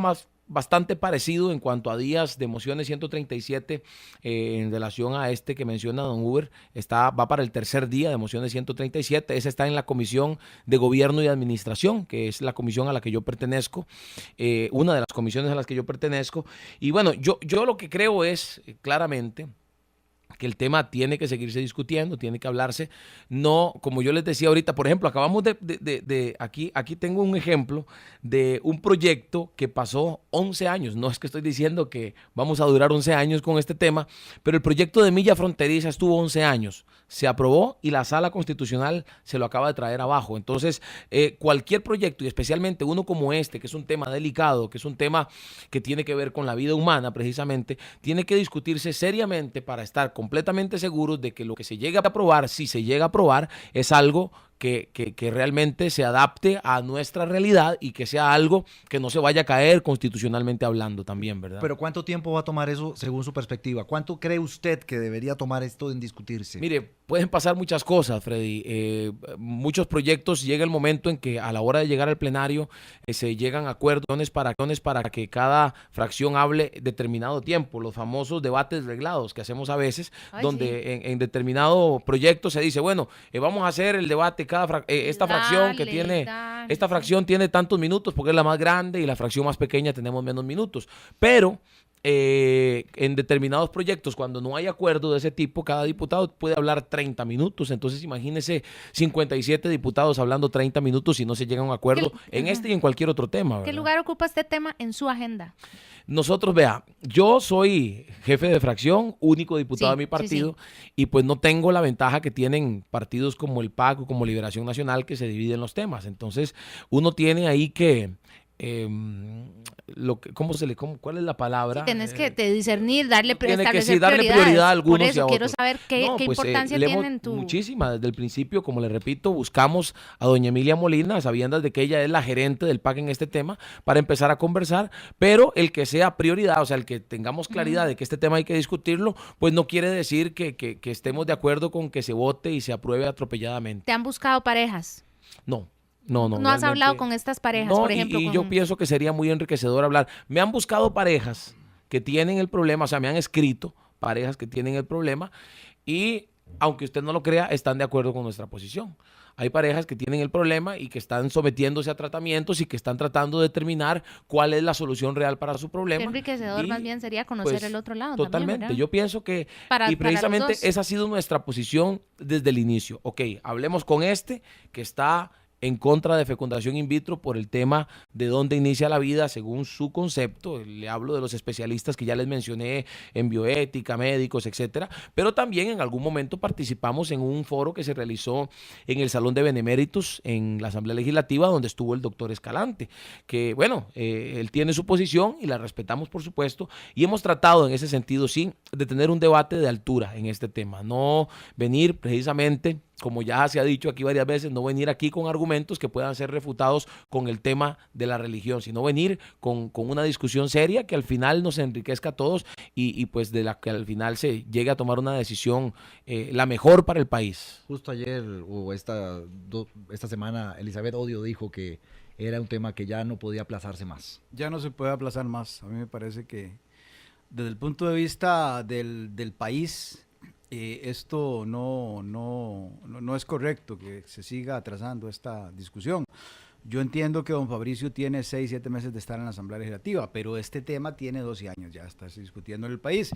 [SPEAKER 5] bastante parecido en cuanto a días de mociones 137 en relación a este que menciona don Huber. Va para el tercer día de mociones 137. Ese está en la Comisión de Gobierno y Administración, que es la comisión a la que yo pertenezco, una de las comisiones a las que yo pertenezco. Y bueno, yo lo que creo es claramente que el tema tiene que seguirse discutiendo, tiene que hablarse. No, como yo les decía ahorita, por ejemplo, acabamos aquí tengo un ejemplo de un proyecto que pasó 11 años. No es que estoy diciendo que vamos a durar 11 años con este tema, pero el proyecto de milla fronteriza estuvo 11 años. Se aprobó y la Sala Constitucional se lo acaba de traer abajo. Entonces, cualquier proyecto, y especialmente uno como este, que es un tema delicado, que es un tema que tiene que ver con la vida humana precisamente, tiene que discutirse seriamente para estar completamente seguros de que lo que se llega a aprobar, si se llega a aprobar, es algo que realmente se adapte a nuestra realidad y que sea algo que no se vaya a caer constitucionalmente hablando también, ¿verdad?
[SPEAKER 4] Pero ¿cuánto tiempo va a tomar eso según su perspectiva? ¿Cuánto cree usted que debería tomar esto en discutirse?
[SPEAKER 5] Mire, pueden pasar muchas cosas, Freddy. Muchos proyectos, llega el momento en que a la hora de llegar al plenario se llegan a acuerdos para que cada fracción hable determinado tiempo, los famosos debates reglados que hacemos a veces, donde sí, en determinado proyecto se dice, bueno, vamos a hacer el debate esta fracción que tiene, esta fracción tiene tantos minutos porque es la más grande y la fracción más pequeña tenemos menos minutos. Pero en determinados proyectos, cuando no hay acuerdo de ese tipo, cada diputado puede hablar 30 minutos. Entonces, imagínese 57 diputados hablando 30 minutos y no se llega a un acuerdo en este y en cualquier otro tema, ¿verdad?
[SPEAKER 2] ¿Qué lugar ocupa este tema en su agenda?
[SPEAKER 5] Nosotros, vea, yo soy jefe de fracción, único diputado de mi partido, y pues no tengo la ventaja que tienen partidos como el PAC o como Liberación Nacional, que se dividen los temas. Entonces, uno tiene ahí que... ¿cuál es la palabra?
[SPEAKER 2] Tienes que discernir, darle
[SPEAKER 5] prioridad a algunos.
[SPEAKER 2] Por eso
[SPEAKER 5] y a
[SPEAKER 2] quiero
[SPEAKER 5] otros.
[SPEAKER 2] saber qué importancia tiene en tu...
[SPEAKER 5] Muchísima, desde el principio, como le repito, buscamos a doña Emilia Molina, sabiendo de que ella es la gerente del PAC en este tema, para empezar a conversar, pero el que sea prioridad, o sea, el que tengamos claridad de que este tema hay que discutirlo, pues no quiere decir que estemos de acuerdo con que se vote y se apruebe atropelladamente.
[SPEAKER 2] ¿Te han buscado parejas?
[SPEAKER 5] No.
[SPEAKER 2] ¿No has hablado con estas parejas, por ejemplo?
[SPEAKER 5] Y yo pienso que sería muy enriquecedor hablar. Me han buscado parejas que tienen el problema, o sea, me han escrito parejas que tienen el problema y, aunque usted no lo crea, están de acuerdo con nuestra posición. Hay parejas que tienen el problema y que están sometiéndose a tratamientos y que están tratando de determinar cuál es la solución real para su problema.
[SPEAKER 2] Qué enriquecedor más bien sería conocer
[SPEAKER 5] pues,
[SPEAKER 2] el otro lado.
[SPEAKER 5] Totalmente.
[SPEAKER 2] También,
[SPEAKER 5] yo pienso que, y precisamente esa ha sido nuestra posición desde el inicio. Ok, hablemos con este que está en contra de fecundación in vitro por el tema de dónde inicia la vida según su concepto. Le hablo de los especialistas que ya les mencioné en bioética, médicos, etcétera, pero también en algún momento participamos en un foro que se realizó en el Salón de Beneméritos en la Asamblea Legislativa, donde estuvo el doctor Escalante, que bueno, él tiene su posición y la respetamos, por supuesto, y hemos tratado en ese sentido, sí, de tener un debate de altura en este tema, no venir precisamente, como ya se ha dicho aquí varias veces, no venir aquí con argumentos que puedan ser refutados con el tema de la religión, sino venir con una discusión seria que al final nos enriquezca a todos y pues de la que al final se llegue a tomar una decisión la mejor para el país.
[SPEAKER 4] Justo ayer o esta semana Elizabeth Odio dijo que era un tema que ya no podía aplazarse más.
[SPEAKER 6] Ya no se puede aplazar más. A mí me parece que desde el punto de vista del país... esto no es correcto que se siga atrasando esta discusión. Yo entiendo que don Fabricio tiene 6, 7 meses de estar en la Asamblea Legislativa, pero este tema tiene 12 años ya, está discutiendo en el país.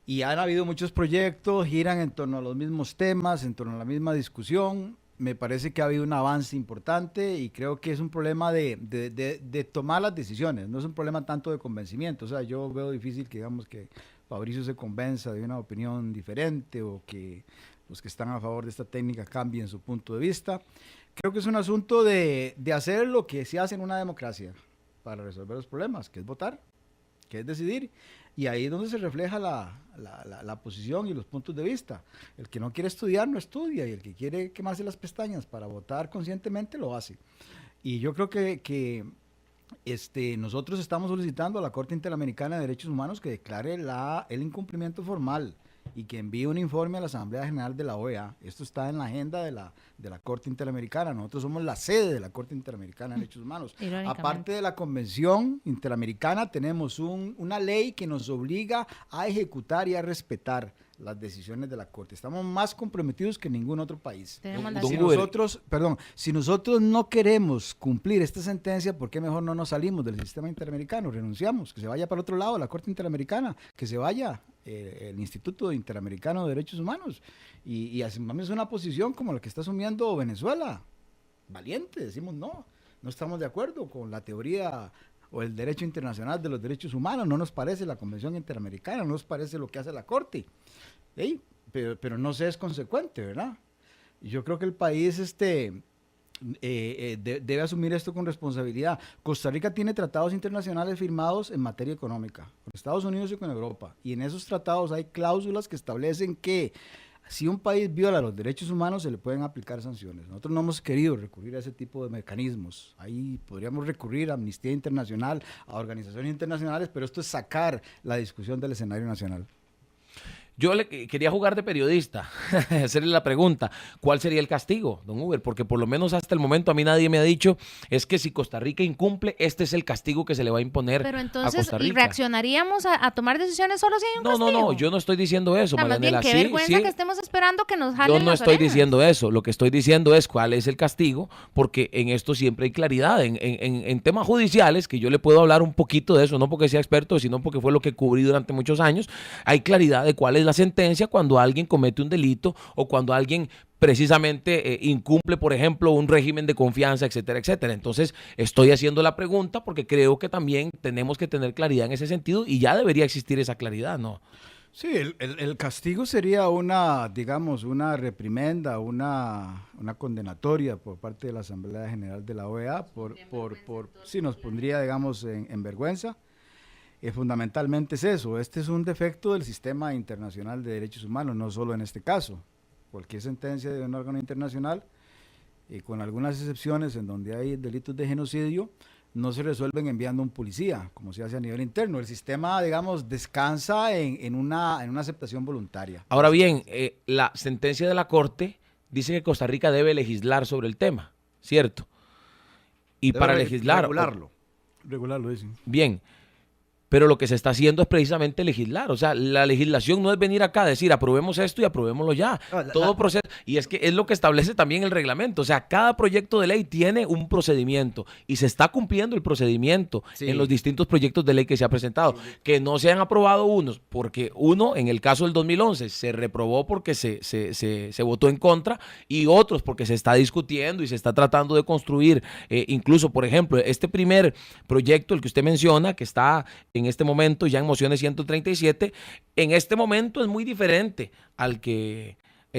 [SPEAKER 6] Y han habido muchos proyectos, giran en torno a los mismos temas, en torno a la misma discusión. Me parece que ha habido un avance importante y creo que es un problema de tomar las decisiones, no es un problema tanto de convencimiento. O sea, yo veo difícil que digamos que Fabricio se convenza de una opinión diferente o que los que están a favor de esta técnica cambien su punto de vista. Creo que es un asunto de hacer lo que se hace en una democracia para resolver los problemas, que es votar, que es decidir. Y ahí es donde se refleja la posición y los puntos de vista. El que no quiere estudiar no estudia y el que quiere quemarse las pestañas para votar conscientemente lo hace. Y yo creo que nosotros estamos solicitando a la Corte Interamericana de Derechos Humanos que declare el incumplimiento formal y que envíe un informe a la Asamblea General de la OEA. Esto está en la agenda de la Corte Interamericana. Nosotros somos la sede de la Corte Interamericana de Derechos Humanos. Aparte de la Convención Interamericana, tenemos una ley que nos obliga a ejecutar y a respetar las decisiones de la Corte. Estamos más comprometidos que ningún otro país. Si nosotros no queremos cumplir esta sentencia, ¿por qué mejor no nos salimos del sistema interamericano? Renunciamos, que se vaya para otro lado, la Corte Interamericana, que se vaya el Instituto Interamericano de Derechos Humanos y asumamos una posición como la que está asumiendo Venezuela. Valiente, decimos no estamos de acuerdo con la teoría o el derecho internacional de los derechos humanos, no nos parece la Convención Interamericana, no nos parece lo que hace la Corte, pero no se es consecuente, ¿verdad? Y yo creo que el país debe asumir esto con responsabilidad. Costa Rica tiene tratados internacionales firmados en materia económica, con Estados Unidos y con Europa, y en esos tratados hay cláusulas que establecen que si un país viola los derechos humanos se le pueden aplicar sanciones. Nosotros no hemos querido recurrir a ese tipo de mecanismos. Ahí podríamos recurrir a Amnistía Internacional, a organizaciones internacionales, pero esto es sacar la discusión del escenario nacional.
[SPEAKER 5] Yo quería jugar de periodista, hacerle la pregunta, ¿cuál sería el castigo, don Uber? Porque por lo menos hasta el momento a mí nadie me ha dicho, es que si Costa Rica incumple, este es el castigo que se le va a imponer
[SPEAKER 2] Pero
[SPEAKER 5] a
[SPEAKER 2] entonces,
[SPEAKER 5] Costa Rica.
[SPEAKER 2] ¿reaccionaríamos a tomar decisiones solo si hay un castigo?
[SPEAKER 5] No, yo no estoy diciendo eso,
[SPEAKER 2] Nada más bien,
[SPEAKER 5] Marianela.
[SPEAKER 2] qué vergüenza que estemos esperando que nos jalen
[SPEAKER 5] Yo no
[SPEAKER 2] las
[SPEAKER 5] estoy
[SPEAKER 2] orejas.
[SPEAKER 5] diciendo eso, lo que estoy diciendo es cuál es el castigo, porque en esto siempre hay claridad. En temas judiciales, que yo le puedo hablar un poquito de eso, no porque sea experto, sino porque fue lo que cubrí durante muchos años, hay claridad de cuál es la sentencia cuando alguien comete un delito o cuando alguien precisamente incumple, por ejemplo, un régimen de confianza, etcétera, etcétera. Entonces, estoy haciendo la pregunta porque creo que también tenemos que tener claridad en ese sentido y ya debería existir esa claridad, ¿no?
[SPEAKER 6] Sí, el castigo sería una, digamos, una reprimenda, una condenatoria por parte de la Asamblea General de la OEA, sí, nos pondría, digamos, en vergüenza. Fundamentalmente es eso, este es un defecto del sistema internacional de derechos humanos, no solo en este caso. Cualquier sentencia de un órgano internacional, con algunas excepciones en donde hay delitos de genocidio, no se resuelven enviando un policía, como se hace a nivel interno. El sistema, digamos, descansa en una aceptación voluntaria.
[SPEAKER 5] Ahora bien, la sentencia de la Corte dice que Costa Rica debe legislar sobre el tema, ¿cierto? Y
[SPEAKER 4] Debe
[SPEAKER 5] para legislar...
[SPEAKER 4] regularlo.
[SPEAKER 6] Regularlo, dicen.
[SPEAKER 5] Bien, pero lo que se está haciendo es precisamente legislar. O sea, la legislación no es venir acá a decir aprobemos esto y aprobémoslo ya. Todo proceso. Y es que es lo que establece también el reglamento. O sea, cada proyecto de ley tiene un procedimiento y se está cumpliendo el procedimiento en los distintos proyectos de ley que se ha presentado. Que no se han aprobado unos, porque uno, en el caso del 2011, se reprobó porque se votó en contra y otros porque se está discutiendo y se está tratando de construir. Incluso, por ejemplo, este primer proyecto, el que usted menciona, que está en este momento ya en mociones 137, en este momento es muy diferente al que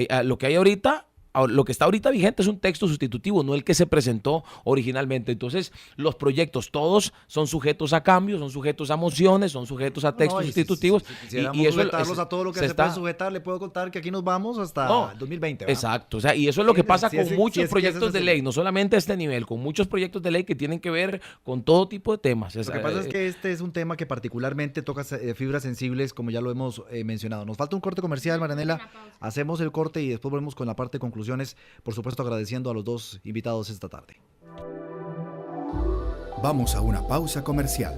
[SPEAKER 5] a lo que hay ahorita. Lo que está ahorita vigente es un texto sustitutivo, no el que se presentó originalmente. Entonces, los proyectos todos son sujetos a cambios, son sujetos a mociones, son sujetos a textos sustitutivos.
[SPEAKER 4] Y eso sujetarlos a todo lo que se puede sujetar, le puedo contar que aquí nos vamos hasta el 2020. ¿verdad?
[SPEAKER 5] Exacto, o sea, y eso es lo que pasa con muchos proyectos de ley, no solamente a este nivel, con muchos proyectos de ley que tienen que ver con todo tipo de temas.
[SPEAKER 4] Lo que pasa es que este es un tema que particularmente toca fibras sensibles, como ya lo hemos mencionado. Nos falta un corte comercial, Marianela. Hacemos el corte y después volvemos con la parte de conclusión. Por supuesto, agradeciendo a los dos invitados esta tarde.
[SPEAKER 1] Vamos a una pausa comercial.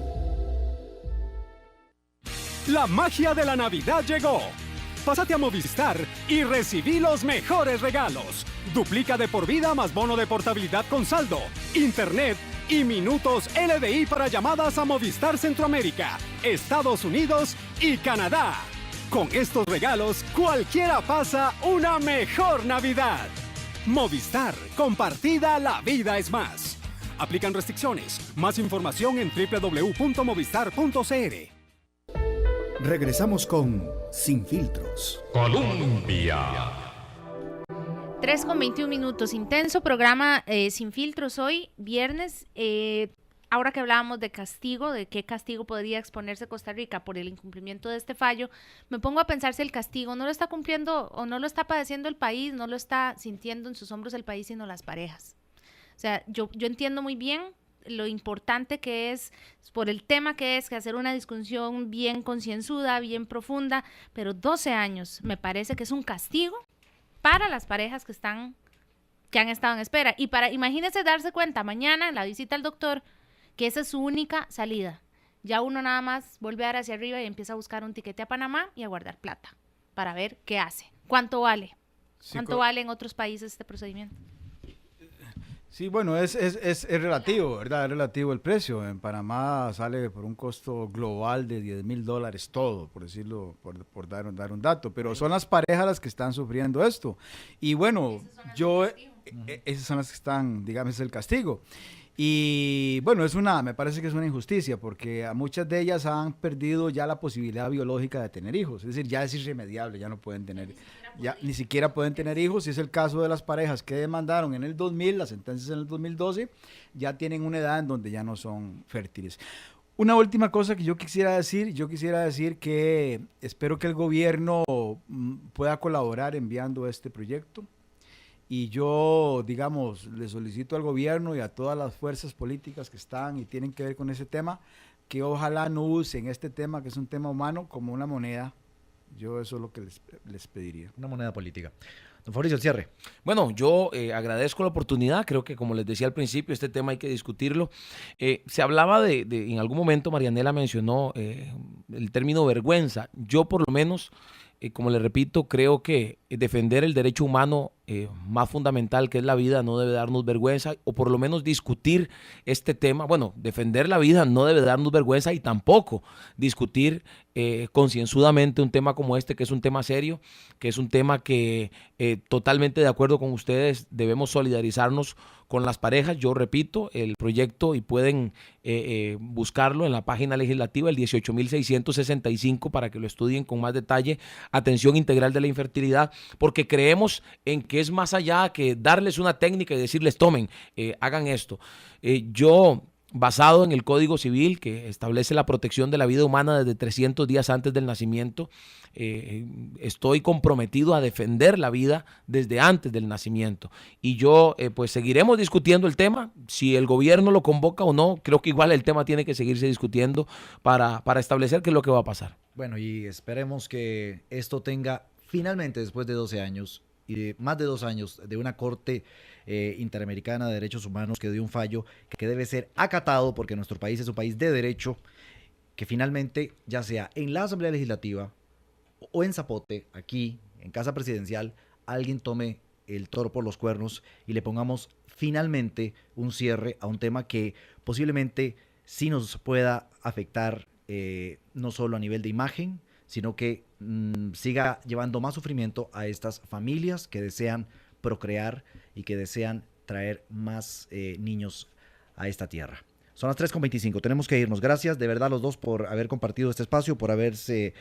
[SPEAKER 7] La magia de la Navidad llegó. Pásate a Movistar y recibí los mejores regalos. Duplica de por vida más bono de portabilidad con saldo, internet y minutos LDI para llamadas a Movistar Centroamérica, Estados Unidos y Canadá. Con estos regalos, cualquiera pasa una mejor Navidad. Movistar, compartida, la vida es más. Aplican restricciones. Más información en www.movistar.cr.
[SPEAKER 1] Regresamos con Sin Filtros.
[SPEAKER 3] Colombia.
[SPEAKER 2] 3:21. Intenso programa Sin Filtros hoy, viernes. Ahora que hablábamos de castigo, de qué castigo podría exponerse Costa Rica por el incumplimiento de este fallo, me pongo a pensar si el castigo no lo está cumpliendo o no lo está padeciendo el país, no lo está sintiendo en sus hombros el país, sino las parejas. O sea, yo entiendo muy bien lo importante que es, por el tema que es, que hacer una discusión bien concienzuda, bien profunda, pero 12 años me parece que es un castigo para las parejas que han estado en espera. Y imagínense darse cuenta mañana en la visita al doctor que esa es su única salida. Ya uno nada más vuelve a dar hacia arriba y empieza a buscar un tiquete a Panamá y a guardar plata para ver qué hace. ¿Cuánto vale? ¿Cuánto vale en otros países este procedimiento?
[SPEAKER 6] Sí, bueno, es relativo, ¿verdad? Es relativo el precio. En Panamá sale por un costo global de $10,000 todo, por decirlo, por dar un dato. Pero son las parejas las que están sufriendo esto. Y bueno, esas son las que están, digamos, es el castigo. Y bueno, me parece que es una injusticia porque a muchas de ellas han perdido ya la posibilidad biológica de tener hijos, es decir, ya es irremediable, ya no pueden tener, ni siquiera pueden tener hijos. Y es el caso de las parejas que demandaron en el 2000, las sentencias en el 2012, ya tienen una edad en donde ya no son fértiles. Una última cosa que yo quisiera decir que espero que el gobierno pueda colaborar enviando este proyecto. Y yo, digamos, le solicito al gobierno y a todas las fuerzas políticas que están y tienen que ver con ese tema, que ojalá no usen este tema, que es un tema humano, como una moneda Yo eso es lo que les pediría.
[SPEAKER 4] Una moneda política. Don Fabricio, el cierre.
[SPEAKER 5] Bueno, yo agradezco la oportunidad. Creo que, como les decía al principio, este tema hay que discutirlo. Se hablaba en algún momento, Marianela mencionó el término vergüenza. Yo, por lo menos, como le repito, creo que defender el derecho humano más fundamental, que es la vida, no debe darnos vergüenza, o por lo menos discutir este tema. Bueno, defender la vida no debe darnos vergüenza, y tampoco discutir concienzudamente un tema como este, que es un tema serio, que es un tema que totalmente de acuerdo con ustedes, debemos solidarizarnos con las parejas. Yo repito, el proyecto, y pueden buscarlo en la página legislativa, el 18.665, para que lo estudien con más detalle, atención integral de la infertilidad, porque creemos en que es más allá que darles una técnica y decirles tomen, hagan esto. Yo, basado en el Código Civil, que establece la protección de la vida humana desde 300 días antes del nacimiento, estoy comprometido a defender la vida desde antes del nacimiento. Y yo, pues seguiremos discutiendo el tema. Si el gobierno lo convoca o no, creo que igual el tema tiene que seguirse discutiendo para establecer qué es lo que va a pasar.
[SPEAKER 4] Bueno, y esperemos que esto tenga finalmente, después de 12 años, y de más de 2 años de una Corte Interamericana de Derechos Humanos que dio un fallo que debe ser acatado, porque nuestro país es un país de derecho, que finalmente, ya sea en la Asamblea Legislativa o en Zapote, aquí en Casa Presidencial, alguien tome el toro por los cuernos y le pongamos finalmente un cierre a un tema que posiblemente sí nos pueda afectar, no solo a nivel de imagen, sino que siga llevando más sufrimiento a estas familias que desean procrear y que desean traer más niños a esta tierra. Son las 3:25, tenemos que irnos. Gracias de verdad los dos por haber compartido este espacio, por haberse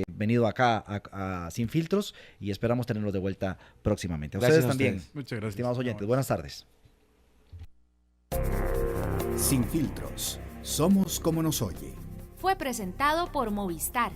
[SPEAKER 4] venido acá a Sin Filtros, y esperamos tenerlos de vuelta próximamente. A
[SPEAKER 5] Gracias
[SPEAKER 4] ustedes
[SPEAKER 5] a
[SPEAKER 4] también,
[SPEAKER 5] ustedes.
[SPEAKER 6] Muchas gracias.
[SPEAKER 4] estimados oyentes. Buenas tardes.
[SPEAKER 1] Sin Filtros. Somos como nos oye.
[SPEAKER 8] Fue presentado por Movistar.